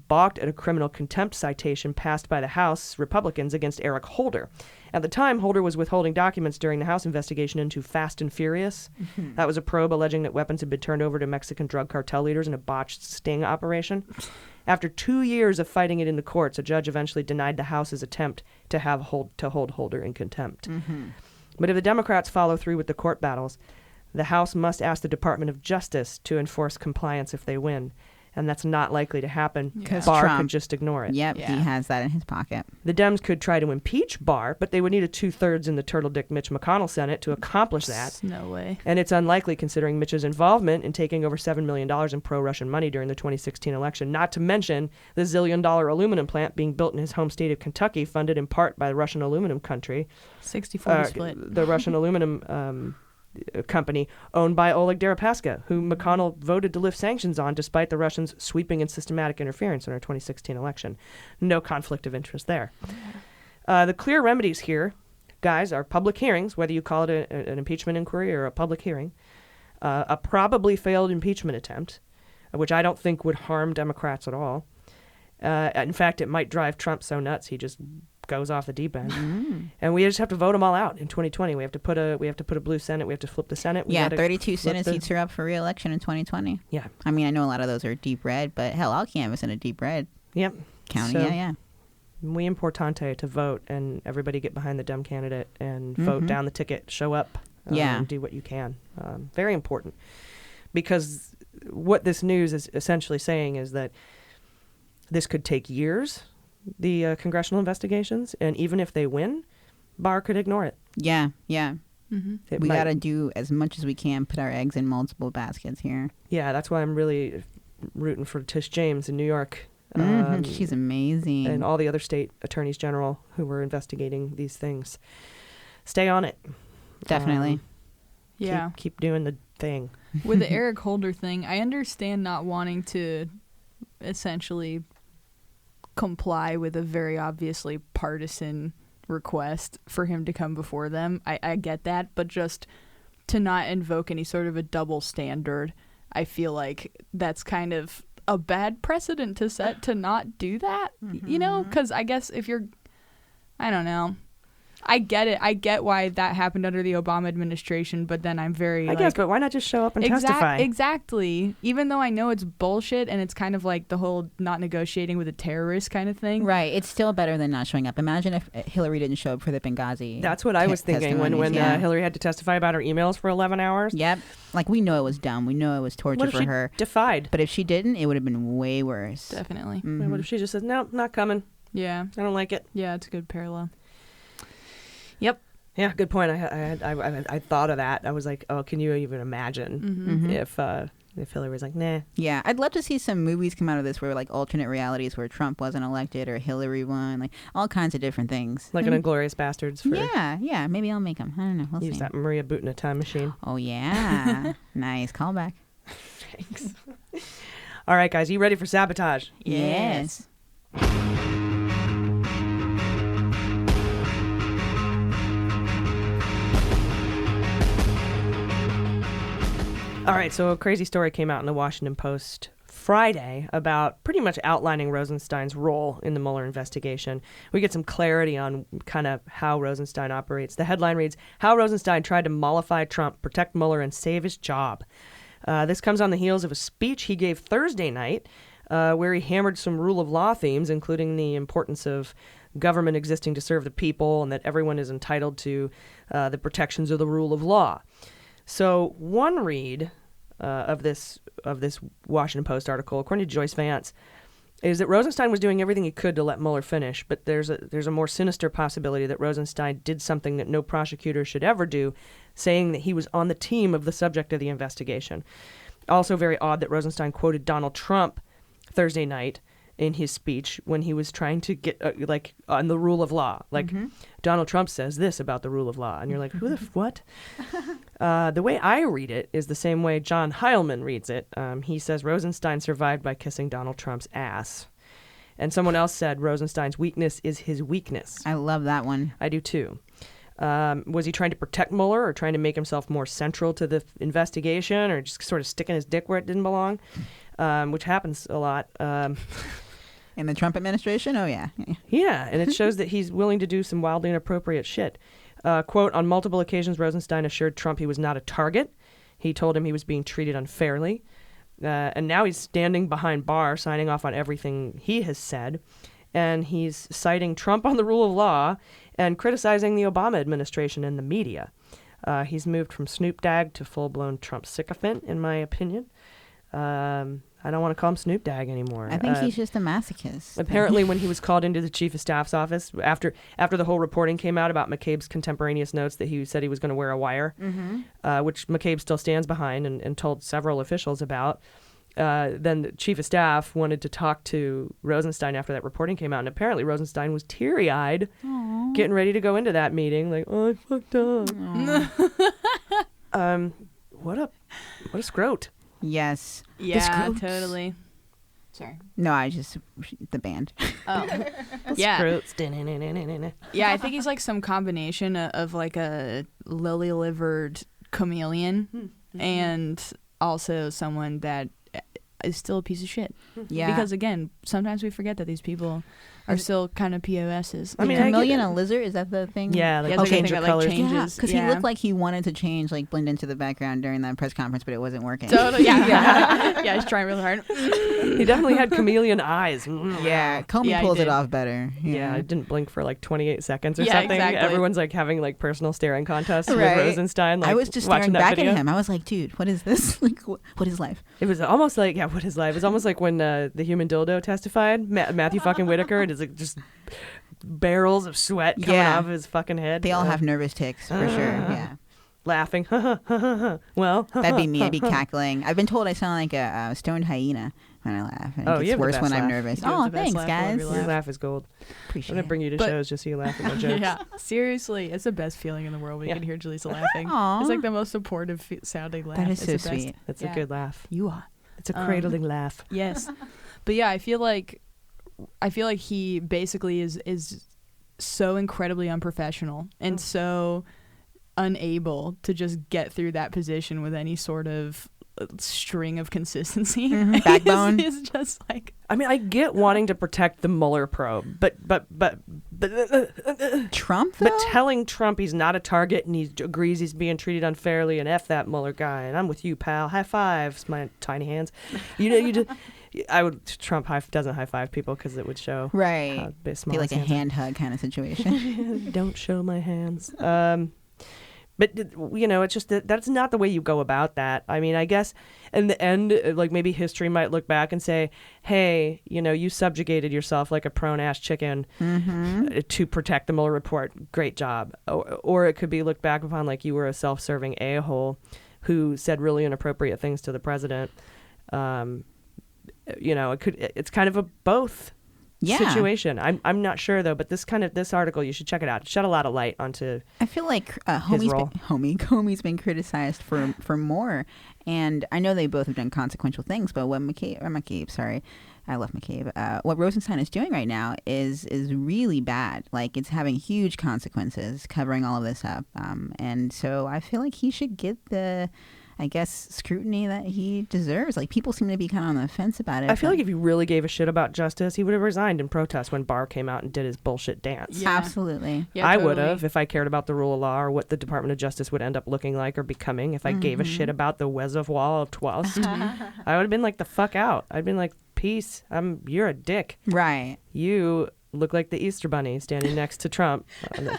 S1: balked at a criminal contempt citation passed by the House Republicans against Eric Holder. At the time, Holder was withholding documents during the House investigation into Fast and Furious. Mm-hmm. That was a probe alleging that weapons had been turned over to Mexican drug cartel leaders in a botched sting operation. After 2 years of fighting it in the courts, a judge eventually denied the House's attempt to hold Holder in contempt. Mm-hmm. But if the Democrats follow through with the court battles, the House must ask the Department of Justice to enforce compliance if they win. And that's not likely to happen.
S10: Because
S1: Barr
S10: Trump
S1: could just ignore it.
S10: Yep, he has that in his pocket.
S1: The Dems could try to impeach Barr, but they would need a 2/3 in the turtle-dick Mitch McConnell Senate to accomplish that.
S9: No way.
S1: And it's unlikely considering Mitch's involvement in taking over $7 million in pro-Russian money during the 2016 election, not to mention the zillion-dollar aluminum plant being built in his home state of Kentucky, funded in part by the Russian aluminum country.
S9: 60-40 split.
S1: The Russian aluminum company owned by Oleg Deripaska, who McConnell voted to lift sanctions on despite the Russians' sweeping and systematic interference in our 2016 election. No conflict of interest there. The clear remedies here, guys, are public hearings, whether you call it an impeachment inquiry or a public hearing, a probably failed impeachment attempt, which I don't think would harm Democrats at all. In fact, it might drive Trump so nuts he just goes off the deep end. And we just have to vote them all out in 2020. We have to put a blue Senate. We have to flip the Senate.
S10: 32 Senate seats are up for re-election in 2020.
S1: Yeah.
S10: I mean, I know a lot of those are deep red, but hell, I'll canvass in a deep red.
S1: Yep.
S10: County,
S1: so,
S10: yeah.
S1: Muy importante to vote, and everybody get behind the Dem candidate and vote down the ticket. Show up. And do what you can. Very important. Because what this news is essentially saying is that this could take years, the congressional investigations, and even if they win, Barr could ignore it.
S10: Yeah.
S9: Mm-hmm.
S10: We got to do as much as we can, put our eggs in multiple baskets here.
S1: Yeah, that's why I'm really rooting for Tish James in New York.
S10: She's amazing.
S1: And all the other state attorneys general who were investigating these things. Stay on it.
S10: Definitely.
S1: Keep doing the thing.
S9: With the Eric Holder thing, I understand not wanting to essentially comply with a very obviously partisan request for him to come before them. I get that, but just to not invoke any sort of a double standard, I feel like that's kind of a bad precedent to set to not do that, you know? Because I guess if you're, I don't know. I get it. I get why that happened under the Obama administration, but then I'm very
S1: I guess, but why not just show up and testify?
S9: Exactly. Even though I know it's bullshit and it's kind of like the whole not negotiating with a terrorist kind of thing.
S10: Right. It's still better than not showing up. Imagine if Hillary didn't show up for the Benghazi.
S1: That's what I was thinking when Hillary had to testify about her emails for 11 hours.
S10: Yep. Like, we know it was dumb. We know it was torture for her.
S1: Defied.
S10: But if she didn't, it would have been way worse.
S9: Definitely.
S1: Mm-hmm. What if she just says, no, not coming?
S9: Yeah.
S1: I don't like it.
S9: Yeah, it's a good parallel. Yep.
S1: Yeah, good point. I thought of that. I was like, oh, can you even imagine if If Hillary was like, nah.
S10: Yeah, I'd love to see some movies come out of this where like alternate realities where Trump wasn't elected or Hillary won, like all kinds of different things.
S1: Like an Inglourious Bastards. For
S10: Yeah. Maybe I'll make them. I don't know. We'll
S1: use
S10: see.
S1: that Maria Butina time machine.
S10: Oh yeah, nice callback.
S1: Thanks. All right, guys, you ready for sabotage?
S10: Yes.
S1: All right, so a crazy story came out in the Washington Post Friday about pretty much outlining Rosenstein's role in the Mueller investigation. We get some clarity on kind of how Rosenstein operates. The headline reads, How Rosenstein Tried to Mollify Trump, Protect Mueller, and Save His Job. This comes on the heels of a speech he gave Thursday night where he hammered some rule of law themes, including the importance of government existing to serve the people and that everyone is entitled to the protections of the rule of law. So one read of this Washington Post article, according to Joyce Vance, is that Rosenstein was doing everything he could to let Mueller finish, but there's a more sinister possibility that Rosenstein did something that no prosecutor should ever do, saying that he was on the team of the subject of the investigation. Also very odd that Rosenstein quoted Donald Trump Thursday night in his speech when he was trying to get on the rule of law. Donald Trump says this about the rule of law, and you're like, who the what? The way I read it is the same way John Heilman reads it. He says Rosenstein survived by kissing Donald Trump's ass. And someone else said Rosenstein's weakness is his weakness.
S10: I love that one.
S1: I do too. Was he trying to protect Mueller or trying to make himself more central to the investigation or just sort of sticking his dick where it didn't belong, which happens a lot.
S10: In the Trump administration? Oh, yeah.
S1: Yeah, and it shows that he's willing to do some wildly inappropriate shit. Quote, on multiple occasions, Rosenstein assured Trump he was not a target. He told him he was being treated unfairly. And now he's standing behind Barr, signing off on everything he has said. And he's citing Trump on the rule of law and criticizing the Obama administration and the media. He's moved from Snoop Dogg to full-blown Trump sycophant, in my opinion. I don't want to call him Snoop Dogg anymore.
S10: I think he's just a masochist.
S1: Apparently, when he was called into the chief of staff's office, after the whole reporting came out about McCabe's contemporaneous notes that he said he was going to wear a wire, which McCabe still stands behind and told several officials about, then the chief of staff wanted to talk to Rosenstein after that reporting came out, and apparently Rosenstein was teary-eyed, getting ready to go into that meeting, like, oh, I fucked up. What a scrote.
S10: Yes.
S9: Yeah, totally. Sorry.
S10: No, the band.
S9: Oh. Yeah.
S1: Scrotes.
S9: Yeah, I think he's like some combination of like a lily-livered chameleon and also someone that is still a piece of shit.
S10: Yeah.
S9: Because again, sometimes we forget that these people are still kind of POSs.
S10: I mean, chameleon and lizard, is that the thing?
S1: Yeah, like
S9: change your colors.
S10: Yeah, because he looked like he wanted to change, like blend into the background during that press conference, but it wasn't working.
S9: Totally. Yeah, he's trying really hard.
S1: He definitely had chameleon eyes.
S10: Yeah, Comey pulls it off better.
S1: Yeah, it didn't blink for like 28 seconds or something.
S9: Exactly.
S1: Everyone's like having like personal staring contests with Rosenstein. Like,
S10: I was just
S1: watching
S10: staring back
S1: video.
S10: at him. I was like, dude, what is this? Like, what is life?
S1: It was almost like, what is life? It was almost like when the human dildo testified. Matthew fucking Whitaker. It is like just barrels of sweat coming off his fucking head.
S10: They all have nervous tics for sure. Yeah.
S1: Laughing. Well,
S10: that'd be me. I'd be cackling. I've been told I sound like a stoned hyena when I laugh. And it gets worse when I'm nervous.
S1: Oh,
S10: thanks, guys.
S1: Your laugh is gold.
S10: Appreciate
S1: I'm gonna bring you to shows just so you laugh at my jokes.
S9: Yeah, seriously, it's the best feeling in the world when you can hear Jaleesa laughing.
S10: Aww.
S9: It's like the most supportive sounding laugh.
S10: That is
S9: it's
S10: so
S9: the
S10: sweet.
S9: best.
S1: It's a good laugh.
S9: You are.
S1: It's a cradling laugh.
S9: Yes, but yeah, I feel like he basically is so incredibly unprofessional and so unable to just get through that position with any sort of string of consistency.
S10: Backbone.
S9: It's just like,
S1: I mean, I get wanting to protect the Mueller probe, but
S10: Trump, though?
S1: But telling Trump he's not a target and he agrees he's being treated unfairly and F that Mueller guy and I'm with you, pal. High fives, my tiny hands. Trump doesn't high five people because it would show
S10: right.
S1: How big small
S10: be like a hand hug kind of situation.
S1: Don't show my hands. But, it's just that's not the way you go about that. I mean, I guess in the end, like maybe history might look back and say, hey, you subjugated yourself like a prone-ass chicken to protect the Mueller report. Great job. Or it could be looked back upon like you were a self-serving a-hole who said really inappropriate things to the president. It's kind of a both situation. I'm not sure though, but this article, you should check it out. It shed a lot of light onto.
S10: I feel like Comey's been criticized for more, and I know they both have done consequential things. But what what Rosenstein is doing right now is really bad. Like, it's having huge consequences, covering all of this up, and so I feel like he should get the, I guess, scrutiny that he deserves. Like, people seem to be kind of on the fence about it.
S1: I feel like if he really gave a shit about justice, he would have resigned in protest when Barr came out and did his bullshit dance.
S10: Yeah. Absolutely.
S9: Yeah,
S1: I
S9: totally.
S1: would have, if I cared about the rule of law or what the Department of Justice would end up looking like or becoming. If I gave a shit about the Wezov Wall of Twelst, I would have been like, the fuck out. I'd been like, peace. You're a dick.
S10: Right.
S1: You look like the Easter Bunny standing next to Trump.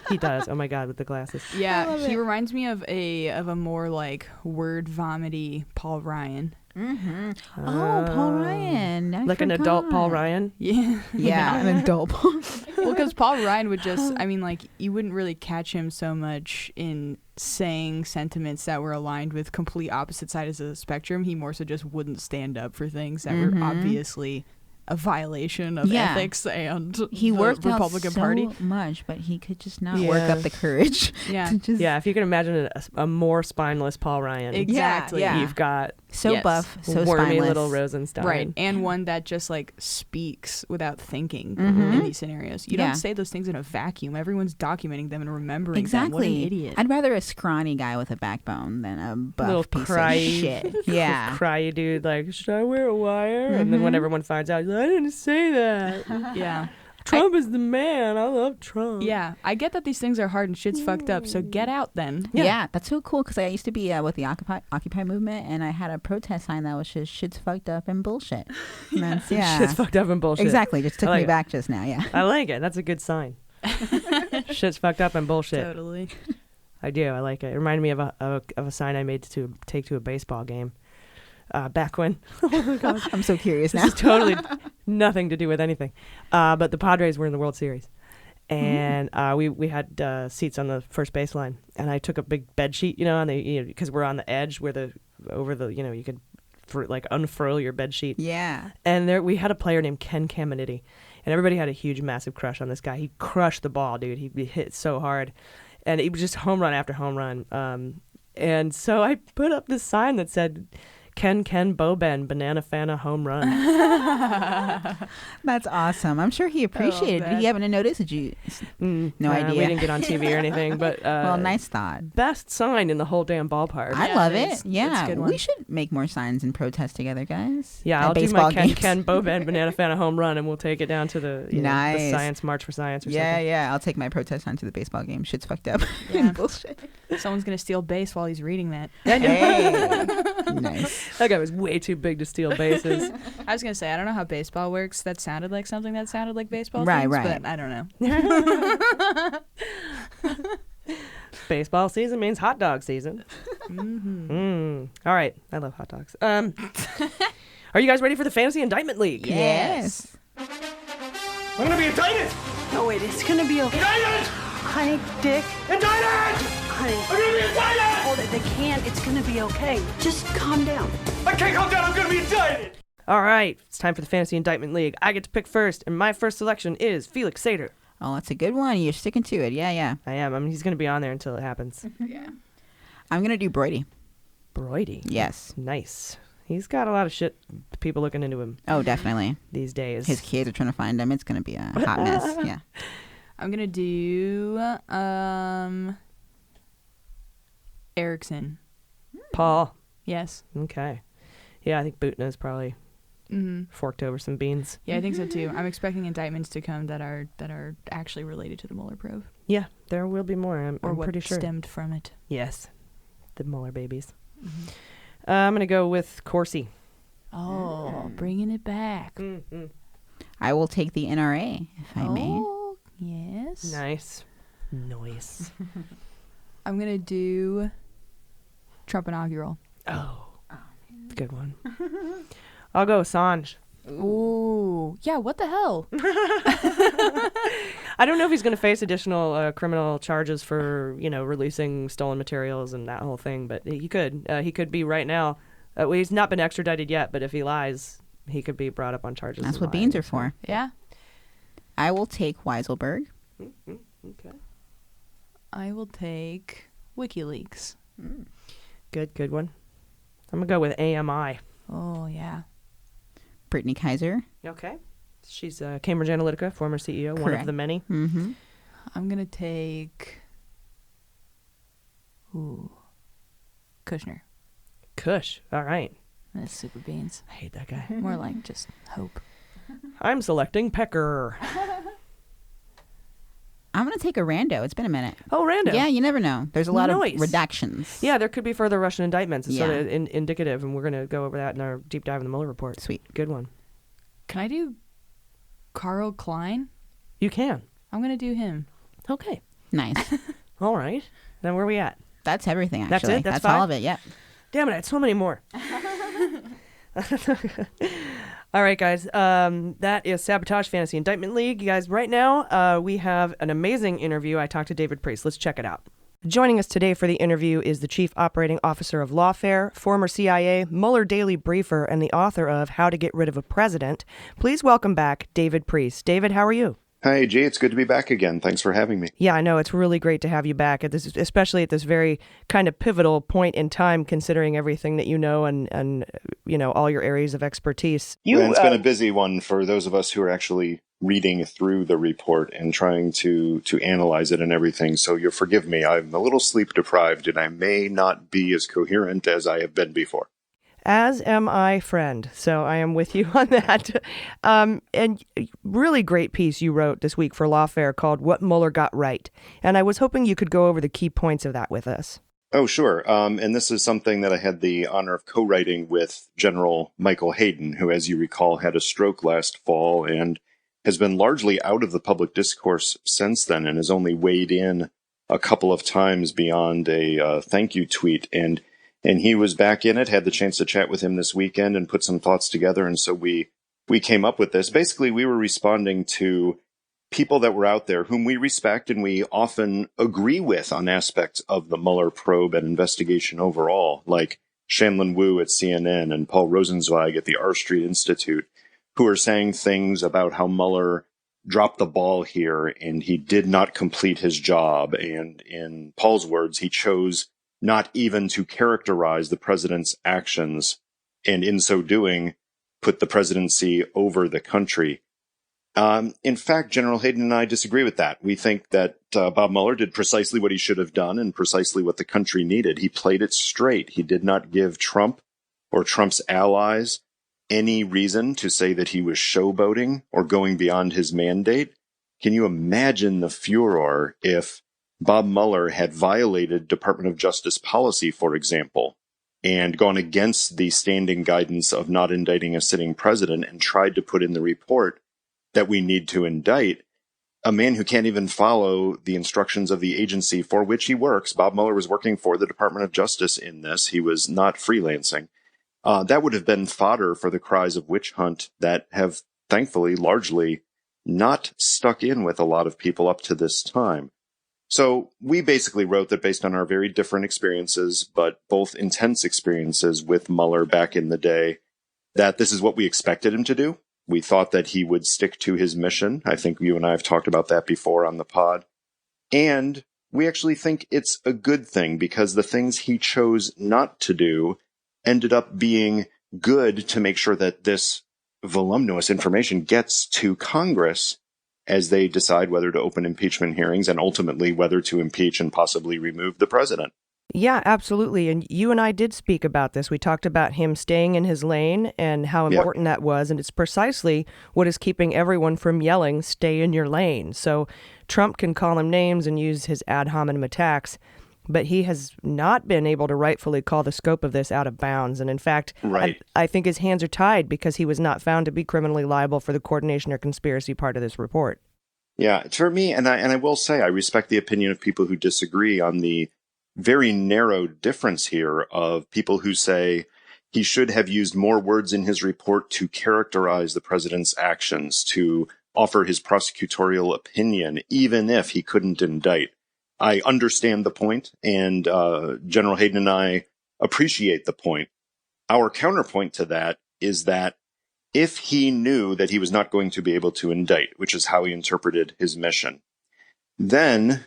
S1: He does. Oh my God, with the glasses.
S9: Yeah, he reminds me of a more like word vomity Paul Ryan.
S10: Mm-hmm. Paul Ryan.
S1: Like an adult Paul Ryan?
S9: Yeah.
S10: Yeah, an adult Paul.
S9: Well, because Paul Ryan would just, I mean, like, you wouldn't really catch him so much in saying sentiments that were aligned with complete opposite sides of the spectrum. He more so just wouldn't stand up for things that were obviously a violation of ethics and
S10: he
S9: the
S10: worked
S9: Republican
S10: out so
S9: Party.
S10: much, but he could just not work up the courage.
S9: Yeah.
S1: Yeah, if you can imagine a more spineless Paul Ryan.
S9: Exactly.
S10: Yeah.
S1: You've got
S10: buff, so
S1: wormy
S10: spineless.
S1: little Rosenstein.
S9: Right, and one that just like speaks without thinking in these scenarios. You don't say those things in a vacuum. Everyone's documenting them and remembering them. What an idiot.
S10: I'd rather a scrawny guy with a backbone than a buff
S1: little
S10: piece
S1: cryy,
S10: of shit. Yeah.
S1: Cryy dude, like, should I wear a wire? And then when everyone finds out, he's like, I didn't say that.
S9: Yeah.
S1: Trump is the man. I love Trump.
S9: Yeah, I get that these things are hard and shit's fucked up, so get out then.
S10: Yeah, that's so cool because I used to be with the Occupy movement, and I had a protest sign that was just shit's fucked up and bullshit. And
S1: Shit's fucked up and bullshit.
S10: Exactly, just took
S1: like
S10: me
S1: it.
S10: back just now, yeah.
S1: I like it. That's a good sign. Shit's fucked up and bullshit.
S9: Totally.
S1: I do. I like it. It reminded me of a sign I made to take to a baseball game. Back when. Oh my God.
S10: I'm so curious now.
S1: This is totally nothing to do with anything. But the Padres were in the World Series. And we had seats on the first baseline. And I took a big bed sheet, and because we're on the edge where you could unfurl your bed sheet.
S10: Yeah.
S1: And we had a player named Ken Caminiti. And everybody had a huge, massive crush on this guy. He crushed the ball, dude. He hit so hard. And it was just home run after home run. And so I put up this sign that said, Ken Boben, Banana Fana home run.
S10: That's awesome. I'm sure he appreciated it. Did he happen to notice? Did you? No idea.
S1: We didn't get on TV or anything, but
S10: well, nice thought.
S1: Best sign in the whole damn ballpark.
S10: I love it.
S9: It's a
S10: Yeah,
S9: good one.
S10: we should make more signs and protest together, guys.
S1: Yeah,
S10: At
S1: I'll do
S10: baseball
S1: my
S10: games.
S1: Ken Boben, Banana Fana home run, and we'll take it down to the the
S10: Nice.
S1: Science March for Science or
S10: Yeah,
S1: something.
S10: yeah. I'll take my protest sign to the baseball game. Shit's fucked up.
S9: Yeah.
S10: Bullshit.
S9: Someone's going to steal base while he's reading that.
S10: Hey. Nice.
S1: That guy was way too big to steal bases.
S9: I was going to say, I don't know how baseball works. That sounded like something that sounded like baseball
S10: Right,
S9: things,
S10: right.
S9: but I don't know.
S1: Baseball season means hot dog season. All right. I love hot dogs. Are you guys ready for the Fantasy Indictment League?
S10: Yes.
S11: I'm gonna be indicted!
S12: No, wait, it's gonna be okay.
S11: Indicted!
S12: Honey, Dick.
S11: Indicted!
S12: Honey.
S11: I'm gonna be indicted!
S12: Hold it, they can't. It's gonna be okay. Just calm down.
S11: I can't calm down, I'm gonna be indicted!
S1: All right. It's time for the Fantasy Indictment League. I get to pick first, and my first selection is Felix Sater.
S10: Oh, that's a good one. You're sticking to it. Yeah, yeah.
S1: I am. I mean, he's going to be on there until it happens.
S9: Yeah.
S10: I'm going to do Brody.
S1: Brody?
S10: Yes.
S1: Nice. He's got a lot of shit, people looking into him.
S10: Oh, definitely.
S1: These days.
S10: His kids are trying to find him. It's going to be a hot mess. Yeah.
S9: I'm going to do Erickson.
S1: Paul.
S9: Yes.
S1: Okay. Yeah, I think Butina's probably forked over some beans.
S9: Yeah, I think so too. I'm expecting indictments to come that are actually related to the Mueller probe.
S1: Yeah, there will be more. I'm
S9: what
S1: pretty sure.
S9: stemmed from it.
S1: Yes, the Mueller babies. I'm gonna go with Corsi.
S9: Oh, bringing it back.
S10: I will take the NRA, if I may.
S9: Oh, yes.
S1: Nice. Nice.
S9: I'm gonna do Trump inaugural.
S1: Oh, good one. I'll go Assange.
S9: Ooh, yeah. What the hell?
S1: I don't know if he's going to face additional criminal charges for releasing stolen materials and that whole thing, but he could. He could be right now Well, he's not been extradited yet, but if he lies, he could be brought up on charges.
S10: That's
S1: of
S10: what
S1: lying.
S10: beans are for.
S9: Yeah.
S10: I will take Weiselberg.
S1: Okay.
S9: I will take WikiLeaks.
S1: Good one. I'm going to go with AMI.
S9: Oh, yeah.
S10: Brittany Kaiser.
S1: Okay. She's Cambridge Analytica, former CEO, one of
S10: Correct.
S1: the many.
S10: Mm-hmm.
S9: I'm going to take... Kushner.
S1: Kush. All right.
S9: That's super beans.
S1: I hate that guy.
S9: More like just hope.
S1: I'm selecting Pecker.
S10: I'm going to take a rando. It's been a minute.
S1: Oh, rando.
S10: Yeah, you never know. There's a lot
S1: Nice.
S10: of redactions.
S1: Yeah, there could be further Russian indictments. It's
S10: Yeah.
S1: sort of indicative, and we're going to go over that in our deep dive in the Mueller report.
S10: Sweet.
S1: Good one.
S9: Can I do Carl Klein?
S1: You can.
S9: I'm going to do him.
S1: Okay.
S10: Nice.
S1: All right. Then where are we at?
S10: That's everything, actually.
S1: That's it? That's
S10: all
S1: five?
S10: of it, yep.
S1: Damn it, I had so many more. All right, guys. That is Sabotage Fantasy Indictment League. You guys, right now, we have an amazing interview. I talked to David Priess. Let's check it out. Joining us today for the interview is the Chief Operating Officer of Lawfare, former CIA, Mueller Daily Briefer, and the author of How to Get Rid of a President. Please welcome back David Priess. David, how are you?
S13: Hi, G. It's good to be back again. Thanks for having me.
S1: Yeah, I know. It's really great to have you back, at this, especially at this very kind of pivotal point in time, considering everything that you know and you know, all your areas of expertise.
S13: It's been a busy one for those of us who are actually reading through the report and trying to analyze it and everything. So you'll forgive me. I'm a little sleep deprived and I may not be as coherent as I have been before.
S1: As am I, friend. So I am with you on that. And really great piece you wrote this week for Lawfare called What Mueller Got Right. And I was hoping you could go over the key points of that with us.
S13: Oh, sure. And this is something that I had the honor of co-writing with General Michael Hayden, who, as you recall, had a stroke last fall and has been largely out of the public discourse since then and has only weighed in a couple of times beyond a thank you tweet. And he was back in it, had the chance to chat with him this weekend and put some thoughts together. And so we came up with this. Basically, we were responding to people that were out there whom we respect and we often agree with on aspects of the Mueller probe and investigation overall, like Shanlin Wu at CNN and Paul Rosenzweig at the R Street Institute, who are saying things about how Mueller dropped the ball here and he did not complete his job. And in Paul's words, he chose not even to characterize the president's actions, and in so doing, put the presidency over the country. In fact, General Hayden and I disagree with that. We think that Bob Mueller did precisely what he should have done and precisely what the country needed. He played it straight. He did not give Trump or Trump's allies any reason to say that he was showboating or going beyond his mandate. Can you imagine the furor if Bob Mueller had violated Department of Justice policy, for example, and gone against the standing guidance of not indicting a sitting president and tried to put in the report that we need to indict a man who can't even follow the instructions of the agency for which he works? Bob Mueller was working for the Department of Justice in this. He was not freelancing. That would have been fodder for the cries of witch hunt that have thankfully largely not stuck in with a lot of people up to this time. So we basically wrote that based on our very different experiences, but both intense experiences with Mueller back in the day, that this is what we expected him to do. We thought that he would stick to his mission. I think you and I have talked about that before on the pod. And we actually think it's a good thing because the things he chose not to do ended up being good to make sure that this voluminous information gets to Congress as they decide whether to open impeachment hearings and ultimately whether to impeach and possibly remove the president.
S1: Yeah, absolutely. And you and I did speak about this. We talked about him staying in his lane and how important that was. And it's precisely what is keeping everyone from yelling, stay in your lane. So Trump can call him names and use his ad hominem attacks, but he has not been able to rightfully call the scope of this out of bounds. And in fact, I think his hands are tied because he was not found to be criminally liable for the coordination or conspiracy part of this report.
S13: Yeah, for me, and I will say I respect the opinion of people who disagree on the very narrow difference here of people who say he should have used more words in his report to characterize the president's actions, to offer his prosecutorial opinion, even if he couldn't indict. I understand the point, and General Hayden and I appreciate the point. our counterpoint to that is that if he knew that he was not going to be able to indict, which is how he interpreted his mission, then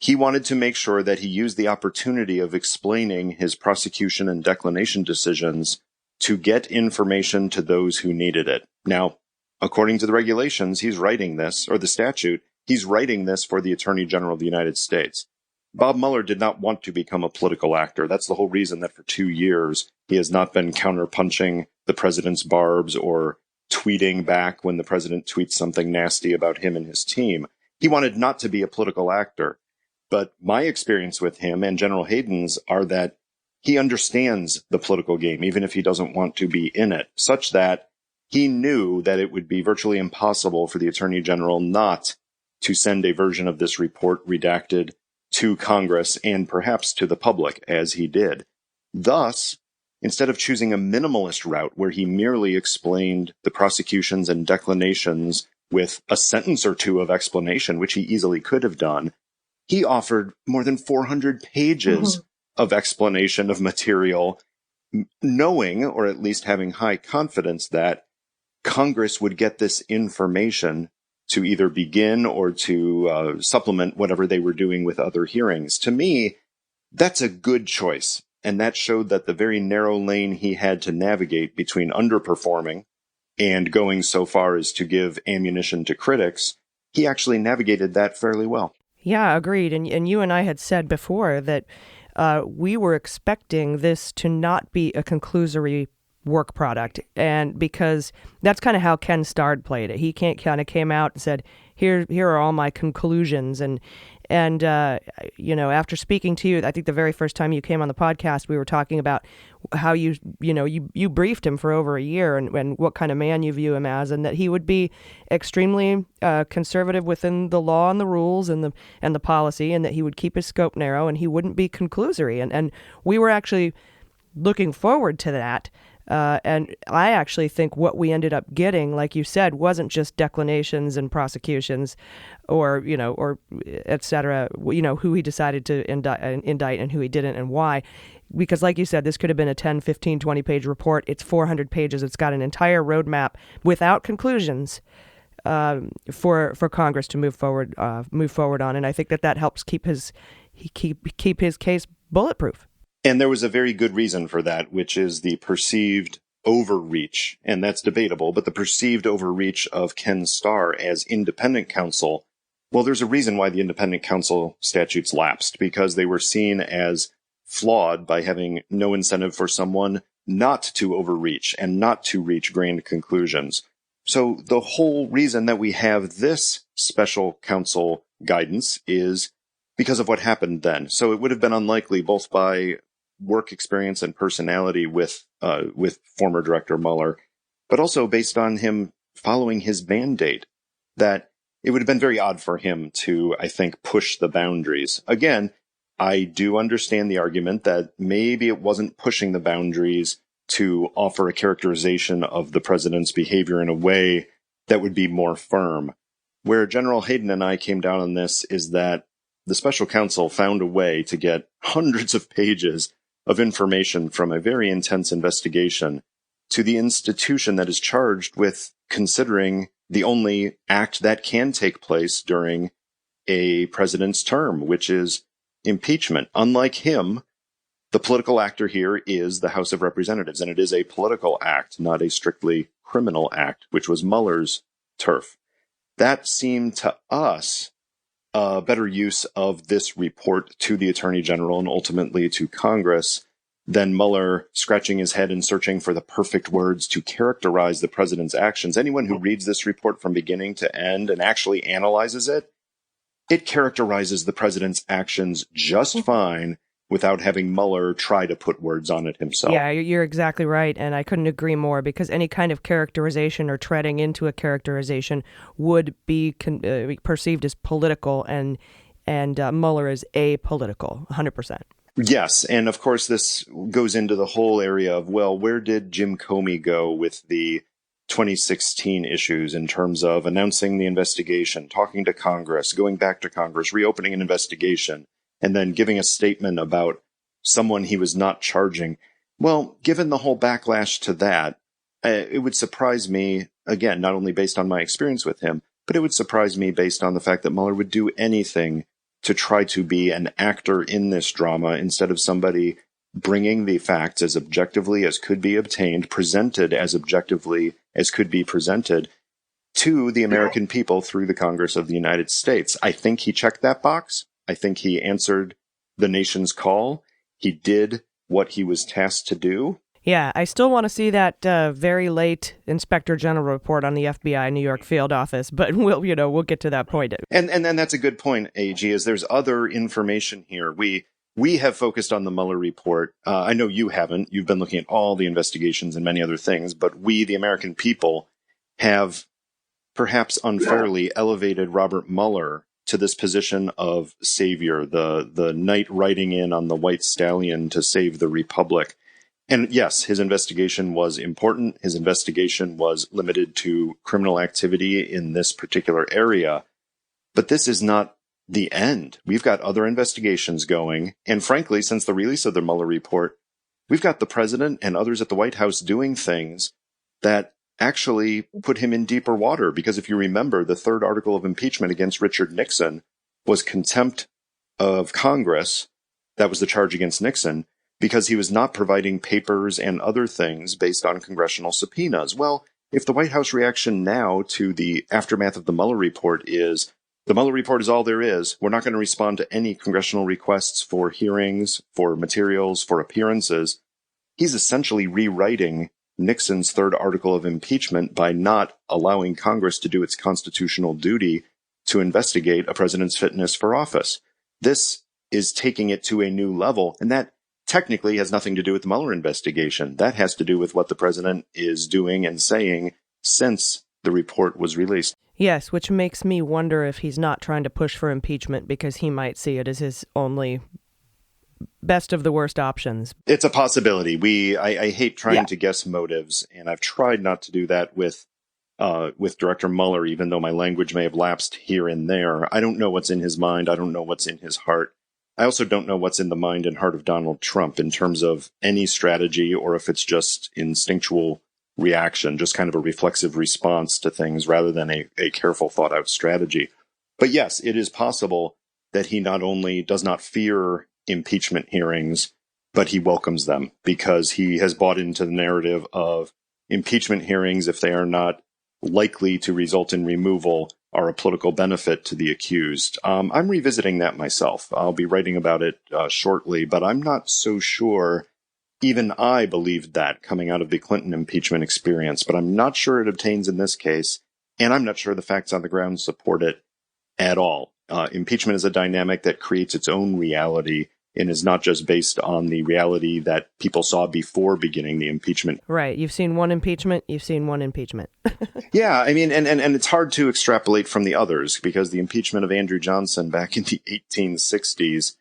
S13: he wanted to make sure that he used the opportunity of explaining his prosecution and declination decisions to get information to those who needed it. Now, according to the regulations, he's writing this, or the statute, he's writing this for the Attorney General of the United States. Bob Mueller did not want to become a political actor. That's the whole reason that for 2 years he has not been counterpunching the president's barbs or tweeting back when the president tweets something nasty about him and his team. He wanted not to be a political actor. But my experience with him and General Hayden's are that he understands the political game, even if he doesn't want to be in it, such that he knew that it would be virtually impossible for the Attorney General not to send a version of this report redacted to Congress and perhaps to the public, as he did. Thus, instead of choosing a minimalist route where he merely explained the prosecutions and declinations with a sentence or two of explanation, which he easily could have done, he offered more than 400 pages of explanation of material, knowing, or at least having high confidence, that Congress would get this information to either begin or to supplement whatever they were doing with other hearings. To me, that's a good choice. And that showed that the very narrow lane he had to navigate between underperforming and going so far as to give ammunition to critics, he actually navigated that fairly well.
S1: Yeah, agreed. And you and I had said before that we were expecting this to not be a conclusory work product, and because that's kind of how Ken Starr played it. He kind of came out and said, "Here are all my conclusions," and after speaking to you, I think the very first time you came on the podcast, we were talking about how you briefed him for over a year and what kind of man you view him as, and that he would be extremely conservative within the law and the rules and the policy, and that he would keep his scope narrow and he wouldn't be conclusory. And we were actually looking forward to that. And I actually think what we ended up getting, like you said, wasn't just declinations and prosecutions or et cetera, who he decided to indict and who he didn't and why. Because like you said, this could have been a 10, 15, 20-page report. It's 400 pages. It's got an entire roadmap without conclusions for Congress to move forward on. And I think that helps keep his case bulletproof.
S13: And there was a very good reason for that, which is the perceived overreach, and that's debatable, but the perceived overreach of Ken Starr as independent counsel. Well, there's a reason why the independent counsel statutes lapsed, because they were seen as flawed by having no incentive for someone not to overreach and not to reach grand conclusions. So the whole reason that we have this special counsel guidance is because of what happened then. So it would have been unlikely, both by work experience and personality with former Director Mueller, but also based on him following his mandate, that it would have been very odd for him to, I think, push the boundaries. Again, I do understand the argument that maybe it wasn't pushing the boundaries to offer a characterization of the president's behavior in a way that would be more firm. Where General Hayden and I came down on this is that the special counsel found a way to get hundreds of pages of information from a very intense investigation to the institution that is charged with considering the only act that can take place during a president's term, which is impeachment. Unlike him, the political actor here is the House of Representatives, and it is a political act, not a strictly criminal act, which was Mueller's turf. That seemed to us a better use of this report to the Attorney General and ultimately to Congress than Mueller scratching his head and searching for the perfect words to characterize the president's actions. Anyone who reads this report from beginning to end and actually analyzes it, it characterizes the president's actions just fine without having Mueller try to put words on it himself.
S1: Yeah, you're exactly right, and I couldn't agree more, because any kind of characterization or treading into a characterization would be perceived as political, and Mueller is apolitical, 100%.
S13: Yes, and of course this goes into the whole area of, well, where did Jim Comey go with the 2016 issues in terms of announcing the investigation, talking to Congress, going back to Congress, reopening an investigation, and then giving a statement about someone he was not charging? Well, given the whole backlash to that, it would surprise me, again, not only based on my experience with him, but it would surprise me based on the fact that Mueller would do anything to try to be an actor in this drama instead of somebody bringing the facts as objectively as could be obtained, presented as objectively as could be presented to the American people through the Congress of the United States. I think he checked that box. I think he answered the nation's call. He did what he was tasked to do.
S1: Yeah, I still want to see that very late Inspector General report on the FBI New York field office, but we'll get to that point.
S13: And that's a good point, AG, is there's other information here. We have focused on the Mueller report. I know you haven't. You've been looking at all the investigations and many other things, but we, the American people, have perhaps unfairly elevated Robert Mueller to this position of savior, the knight riding in on the white stallion to save the republic. And yes, his investigation was important. His investigation was limited to criminal activity in this particular area. But this is not the end. We've got other investigations going. And frankly, since the release of the Mueller report, we've got the president and others at the White House doing things that actually put him in deeper water. Because if you remember, the third article of impeachment against Richard Nixon was contempt of Congress. That was the charge against Nixon, because he was not providing papers and other things based on congressional subpoenas. Well, if the White House reaction now to the aftermath of the Mueller report is, the Mueller report is all there is, we're not going to respond to any congressional requests for hearings, for materials, for appearances, he's essentially rewriting Nixon's third article of impeachment by not allowing Congress to do its constitutional duty to investigate a president's fitness for office. This is taking it to a new level, and that technically has nothing to do with the Mueller investigation. That has to do with what the president is doing and saying since the report was released.
S1: Yes, which makes me wonder if he's not trying to push for impeachment because he might see it as his only best of the worst options.
S13: It's a possibility. I hate trying to guess motives, and I've tried not to do that with Director Mueller, even though my language may have lapsed here and there. I don't know what's in his mind. I don't know what's in his heart. I also don't know what's in the mind and heart of Donald Trump in terms of any strategy, or if it's just instinctual reaction, just kind of a reflexive response to things rather than a careful thought out strategy. But yes, it is possible that he not only does not fear impeachment hearings, but he welcomes them because he has bought into the narrative of impeachment hearings, if they are not likely to result in removal, are a political benefit to the accused. I'm revisiting that myself. I'll be writing about it shortly, but I'm not so sure even I believed that coming out of the Clinton impeachment experience, but I'm not sure it obtains in this case, and I'm not sure the facts on the ground support it at all. Impeachment is a dynamic that creates its own reality and is not just based on the reality that people saw before beginning the impeachment.
S1: Right. You've seen one impeachment. You've seen one impeachment.
S13: Yeah. I mean, and it's hard to extrapolate from the others because the impeachment of Andrew Johnson back in the 1860s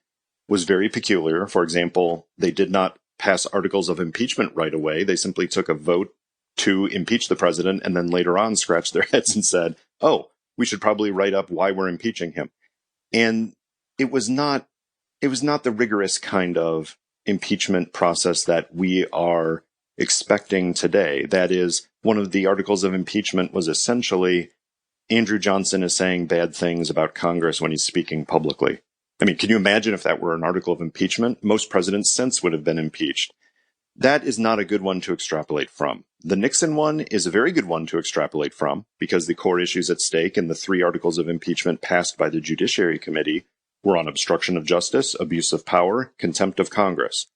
S13: was very peculiar. For example, they did not pass articles of impeachment right away. They simply took a vote to impeach the president and then later on scratched their heads and said, oh, we should probably write up why we're impeaching him. And it was not the rigorous kind of impeachment process that we are expecting today. That is, one of the articles of impeachment was essentially Andrew Johnson is saying bad things about Congress when he's speaking publicly. I mean, can you imagine if that were an article of impeachment? Most presidents since would have been impeached. That is not a good one to extrapolate from. The Nixon one is a very good one to extrapolate from because the core issues at stake in the 3 articles of impeachment passed by the Judiciary Committee were on obstruction of justice, abuse of power, contempt of Congress.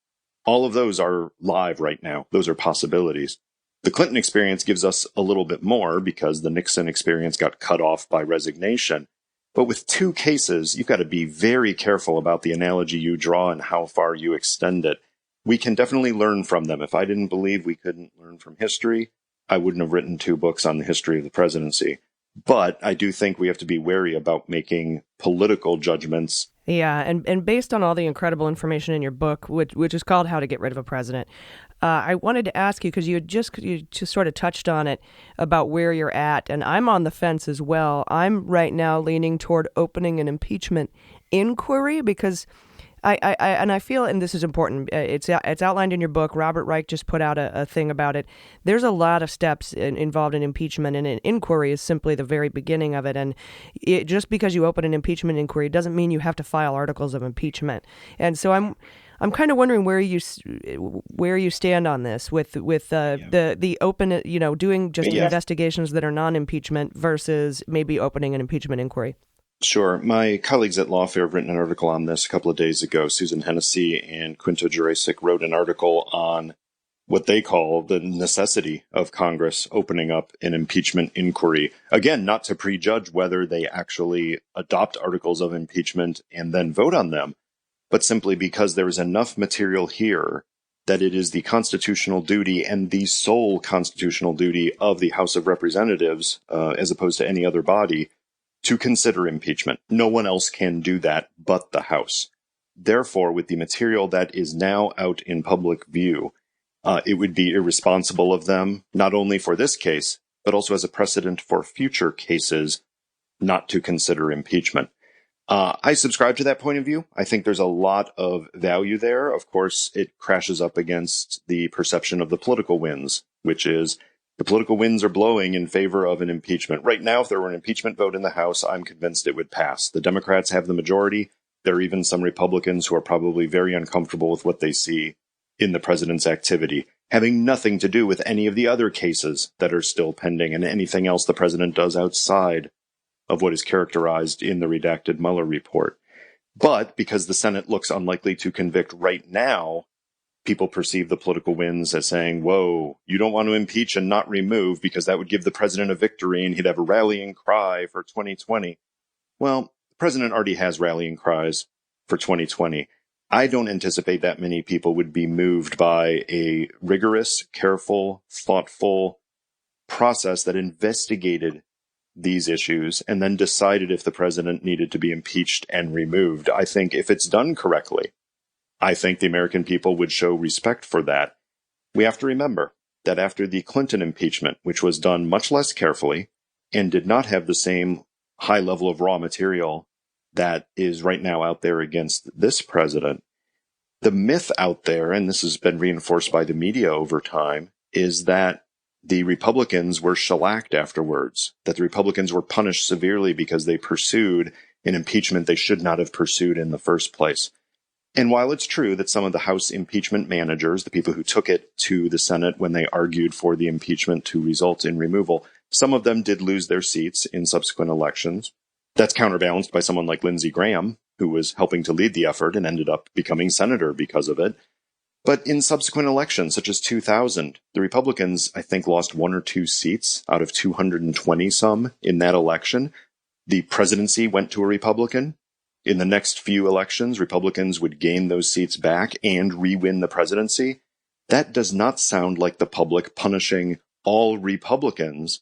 S13: All of those are live right now. Those are possibilities. The Clinton experience gives us a little bit more because the Nixon experience got cut off by resignation. But with 2 cases, you've got to be very careful about the analogy you draw and how far you extend it. We can definitely learn from them. If I didn't believe we couldn't learn from history, I wouldn't have written 2 books on the history of the presidency. But I do think we have to be wary about making political judgments.
S1: Yeah, and based on all the incredible information in your book, which is called How to Get Rid of a President, I wanted to ask you, because you just sort of touched on it, about where you're at, and I'm on the fence as well. I'm right now leaning toward opening an impeachment inquiry because I feel, and this is important, it's outlined in your book. Robert Reich just put out a thing about it. There's a lot of steps involved in impeachment, and an inquiry is simply the very beginning of it. And just because you open an impeachment inquiry doesn't mean you have to file articles of impeachment. And so I'm kind of wondering where you stand on this with the open, doing just investigations that are non-impeachment versus maybe opening an impeachment inquiry.
S13: Sure. My colleagues at Lawfare have written an article on this a couple of days ago. Susan Hennessy and Quinto Jurecic wrote an article on what they call the necessity of Congress opening up an impeachment inquiry. Again, not to prejudge whether they actually adopt articles of impeachment and then vote on them, but simply because there is enough material here that it is the constitutional duty and the sole constitutional duty of the House of Representatives, as opposed to any other body, to consider impeachment. No one else can do that but the House. Therefore, with the material that is now out in public view, it would be irresponsible of them, not only for this case, but also as a precedent for future cases, not to consider impeachment. I subscribe to that point of view. I think there's a lot of value there. Of course, it crashes up against the perception of the political winds, which is the political winds are blowing in favor of an impeachment. Right now, if there were an impeachment vote in the House, I'm convinced it would pass. The Democrats have the majority. There are even some Republicans who are probably very uncomfortable with what they see in the president's activity, having nothing to do with any of the other cases that are still pending and anything else the president does outside of what is characterized in the redacted Mueller report. But because the Senate looks unlikely to convict right now, people perceive the political winds as saying, whoa, you don't want to impeach and not remove because that would give the president a victory and he'd have a rallying cry for 2020. Well, the president already has rallying cries for 2020. I don't anticipate that many people would be moved by a rigorous, careful, thoughtful process that investigated these issues and then decided if the president needed to be impeached and removed. I think if it's done correctly, I think the American people would show respect for that. We have to remember that after the Clinton impeachment, which was done much less carefully and did not have the same high level of raw material that is right now out there against this president, the myth out there, and this has been reinforced by the media over time, is that the Republicans were shellacked afterwards, that the Republicans were punished severely because they pursued an impeachment they should not have pursued in the first place. And while it's true that some of the House impeachment managers, the people who took it to the Senate when they argued for the impeachment to result in removal, some of them did lose their seats in subsequent elections. That's counterbalanced by someone like Lindsey Graham, who was helping to lead the effort and ended up becoming senator because of it. But in subsequent elections, such as 2000, the Republicans, I think, lost 1 or 2 seats out of 220 some in that election. The presidency went to a Republican. In the next few elections, Republicans would gain those seats back and re-win the presidency. That does not sound like the public punishing all Republicans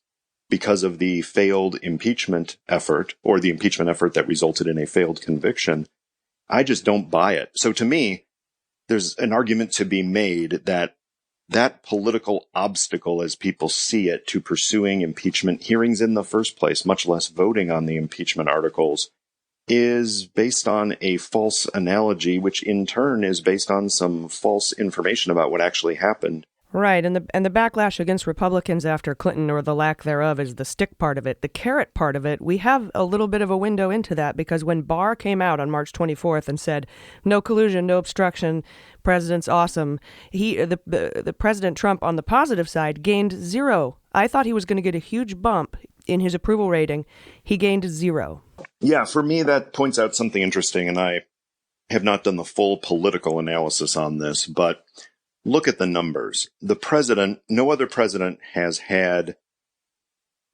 S13: because of the failed impeachment effort or the impeachment effort that resulted in a failed conviction. I just don't buy it. So to me, there's an argument to be made that that political obstacle, as people see it, to pursuing impeachment hearings in the first place, much less voting on the impeachment articles, is based on a false analogy, which in turn is based on some false information about what actually happened.
S1: Right, and the backlash against Republicans after Clinton, or the lack thereof, is the stick part of it. The carrot part of it, we have a little bit of a window into that, because when Barr came out on March 24th and said, no collusion, no obstruction, president's awesome, the President Trump on the positive side gained 0. I thought he was going to get a huge bump in his approval rating. He gained 0.
S13: Yeah, for me, that points out something interesting, and I have not done the full political analysis on this, but look at the numbers. The president, no other president has had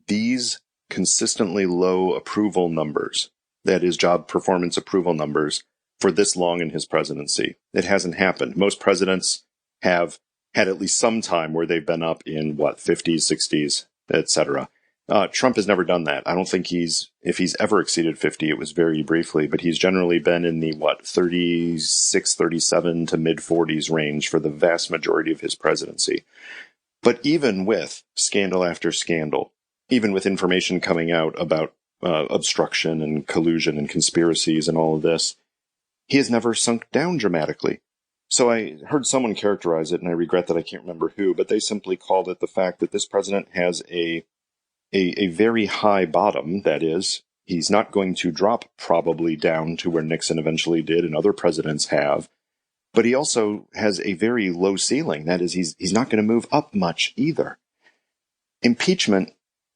S13: these consistently low approval numbers, that is, job performance approval numbers, for this long in his presidency. It hasn't happened. Most presidents have had at least some time where they've been up in, 50s, 60s, etc. Trump has never done that. I don't think if he's ever exceeded 50, it was very briefly, but he's generally been in the, 36, 37 to mid 40s range for the vast majority of his presidency. But even with scandal after scandal, even with information coming out about obstruction and collusion and conspiracies and all of this, he has never sunk down dramatically. So I heard someone characterize it, and I regret that I can't remember who, but they simply called it the fact that this president has a very high bottom. That is, he's not going to drop probably down to where Nixon eventually did and other presidents have. But he also has a very low ceiling. That is, he's not going to move up much either. Impeachment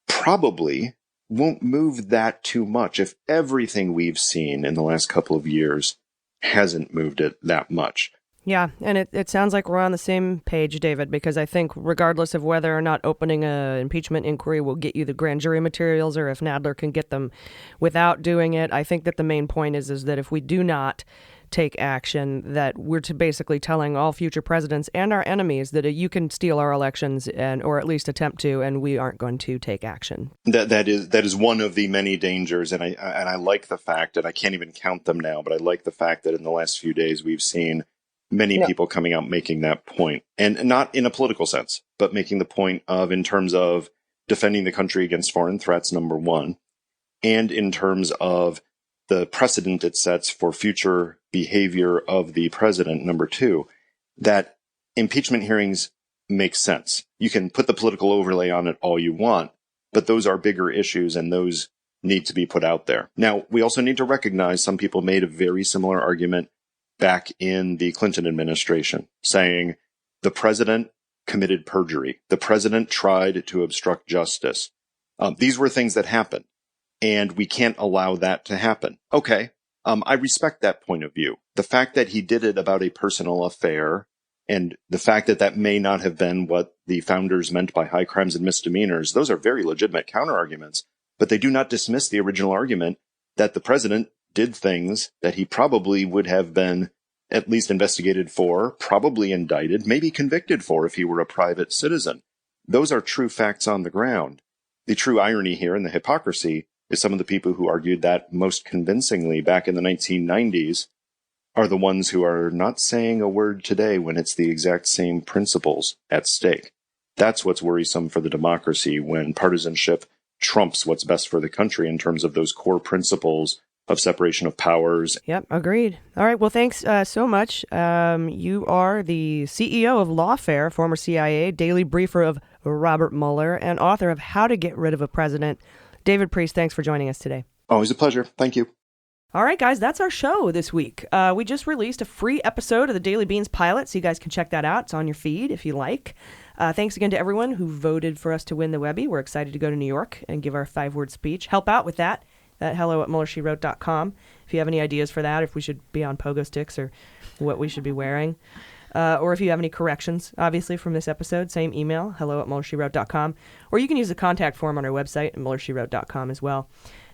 S13: probably won't move that too much if everything we've seen in the last couple of years hasn't moved it that much.
S1: Yeah, and it sounds like we're on the same page, David, because I think regardless of whether or not opening an impeachment inquiry will get you the grand jury materials or if Nadler can get them without doing it, I think that the main point is that if we do not take action, that we're basically telling all future presidents and our enemies that you can steal our elections or at least attempt to, and we aren't going to take action.
S13: That is one of the many dangers, and I like the fact, and I can't even count them now, but I like the fact that in the last few days we've seen many people coming out making that point, and not in a political sense, but making the point of in terms of defending the country against foreign threats, number one, and in terms of the precedent it sets for future behavior of the president, number two, that impeachment hearings make sense. You can put the political overlay on it all you want, but those are bigger issues and those need to be put out there. Now, we also need to recognize some people made a very similar argument back in the Clinton administration, saying the president committed perjury. The president tried to obstruct justice. These were things that happened, and we can't allow that to happen. Okay, I respect that point of view. The fact that he did it about a personal affair, and the fact that that may not have been what the founders meant by high crimes and misdemeanors, those are very legitimate counterarguments, but they do not dismiss the original argument that the president did things that he probably would have been at least investigated for, probably indicted, maybe convicted for if he were a private citizen. Those are true facts on the ground. The true irony here and the hypocrisy is some of the people who argued that most convincingly back in the 1990s are the ones who are not saying a word today when it's the exact same principles at stake. That's what's worrisome for the democracy when partisanship trumps what's best for the country in terms of those core principles of separation of powers.
S1: Yep, agreed. All right, well, thanks so much. You are the CEO of Lawfare, former CIA, daily briefer of Robert Mueller, and author of How to Get Rid of a President. David Priess, thanks for joining us today.
S13: Always a pleasure. Thank you.
S1: All right, guys, that's our show this week. We just released a free episode of the Daily Beans pilot, so you guys can check that out. It's on your feed if you like. Thanks again to everyone who voted for us to win the Webby. We're excited to go to New York and give our 5-word speech. Help out with that at hello@MullerSheWrote.com. If you have any ideas for that, if we should be on pogo sticks or what we should be wearing, or if you have any corrections, obviously, from this episode, same email, hello@MullerSheWrote.com, or you can use the contact form on our website at MullerSheWrote.com as well.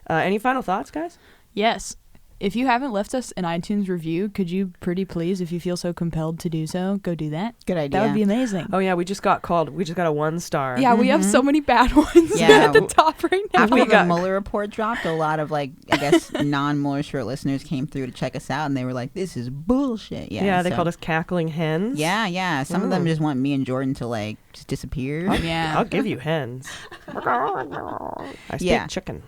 S1: Any final thoughts, guys?
S9: Yes. If you haven't left us an iTunes review, could you pretty please, if you feel so compelled to do so, go do that?
S10: Good idea.
S9: That would be amazing.
S1: Oh, yeah, we just got a 1-star.
S9: Yeah, we have so many bad ones at the top right now.
S10: After the Mueller report dropped, a lot of, non-Mueller Shirt listeners came through to check us out, and they were like, this is bullshit.
S1: Yeah, they called us cackling hens.
S10: Yeah. Some of them just want me and Jordan to, just disappear.
S1: I'll give you hens. I speak chicken.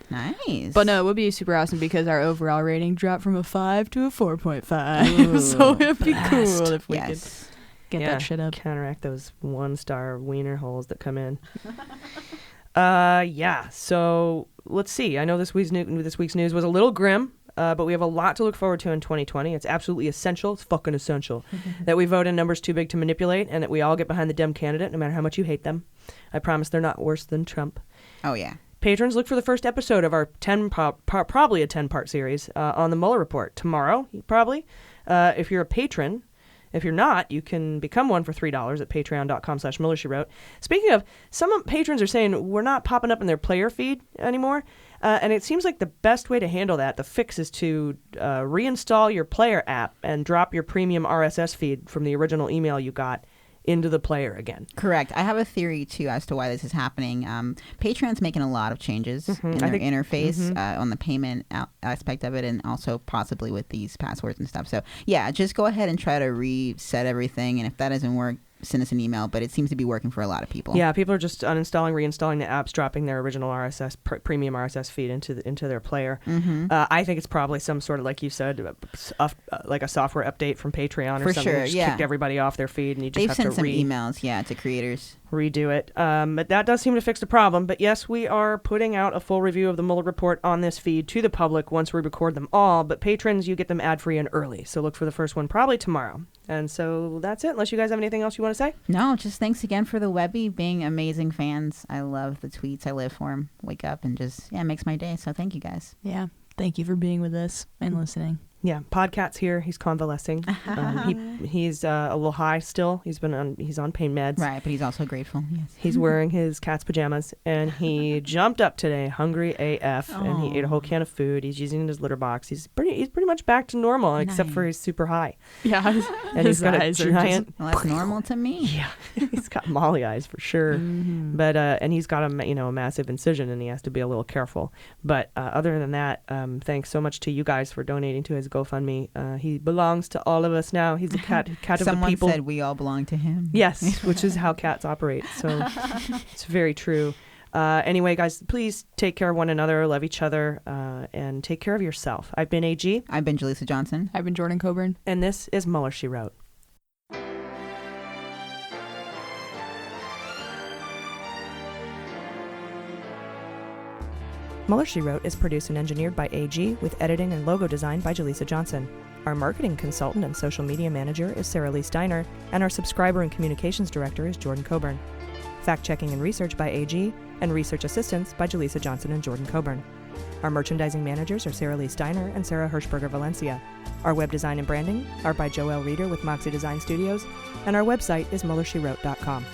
S10: Nice.
S9: But no, it would be super awesome because our overall rating dropped from a 5 to a 4.5. So it'd be cool if we could get that shit up.
S1: Counteract those 1-star wiener holes that come in. So let's see. I know this week's news was a little grim, but we have a lot to look forward to in 2020. It's absolutely essential. It's fucking essential that we vote in numbers too big to manipulate and that we all get behind the Dem candidate no matter how much you hate them. I promise they're not worse than Trump.
S10: Oh, yeah.
S1: Patrons, look for the first episode of our probably a 10-part series on the Mueller report tomorrow, probably. If you're a patron, if you're not, you can become one for $3 at patreon.com/MullerSheWrote. Speaking of, some patrons are saying we're not popping up in their player feed anymore, and it seems like the best way to handle that, the fix, is to reinstall your player app and drop your premium RSS feed from the original email you got into the player again.
S10: Correct. I have a theory, too, as to why this is happening. Patreon's making a lot of changes in their interface on the payment aspect of it, and also possibly with these passwords and stuff. So, yeah, just go ahead and try to reset everything, and if that doesn't work, send us an email, but it seems to be working for a lot of people.
S1: Yeah, people are just uninstalling, reinstalling the apps, dropping their original RSS premium RSS feed into their player.
S10: Mm-hmm.
S1: I think it's probably some sort of, like you said, like a software update from Patreon or
S10: For
S1: something.
S10: sure,
S1: Just
S10: yeah.
S1: kicked everybody off their feed, and you just
S10: They've
S1: have
S10: sent
S1: to
S10: some emails, to creators.
S1: redo it. But that does seem to fix the problem. But yes, we are putting out a full review of the Mueller report on this feed to the public once we record them all. But patrons, you get them ad-free and early. So look for the first one probably tomorrow. And so that's it, unless you guys have anything else you want to say?
S10: No, just thanks again for the Webby being amazing fans. I love the tweets. I live for them. Wake up and just, it makes my day. So thank you guys.
S9: Yeah. Thank you for being with us and listening.
S1: Yeah, Podcat's here. He's convalescing. He's a little high still. He's on pain meds.
S10: Right, but he's also grateful. Yes.
S1: He's wearing his cat's pajamas, and he jumped up today, hungry AF, and he ate a whole can of food. He's using his litter box. He's pretty much back to normal, except for he's super high.
S9: Yeah,
S1: and he's got a giant.
S10: Well, that's normal to me.
S1: Yeah, he's got Molly eyes for sure.
S10: Mm-hmm.
S1: But and he's got a massive incision, and he has to be a little careful. But other than that, thanks so much to you guys for donating to his GoFundMe. He belongs to all of us now. He's a cat of the people.
S10: Someone said we all belong to him.
S1: Yes, which is how cats operate. So it's very true. Anyway, guys, please take care of one another, love each other, and take care of yourself. I've been AG.
S10: I've been Jaleesa Johnson.
S9: I've been Jordan Coburn.
S1: And this is Mueller, She Wrote. Mueller, She Wrote is produced and engineered by AG with editing and logo design by Jaleesa Johnson. Our marketing consultant and social media manager is Sarah Lee Steiner, and our subscriber and communications director is Jordan Coburn. Fact-checking and research by AG, and research assistance by Jaleesa Johnson and Jordan Coburn. Our merchandising managers are Sarah Lee Steiner and Sarah Hirschberger Valencia. Our web design and branding are by Joelle Reeder with Moxie Design Studios, and our website is MullerSheWrote.com.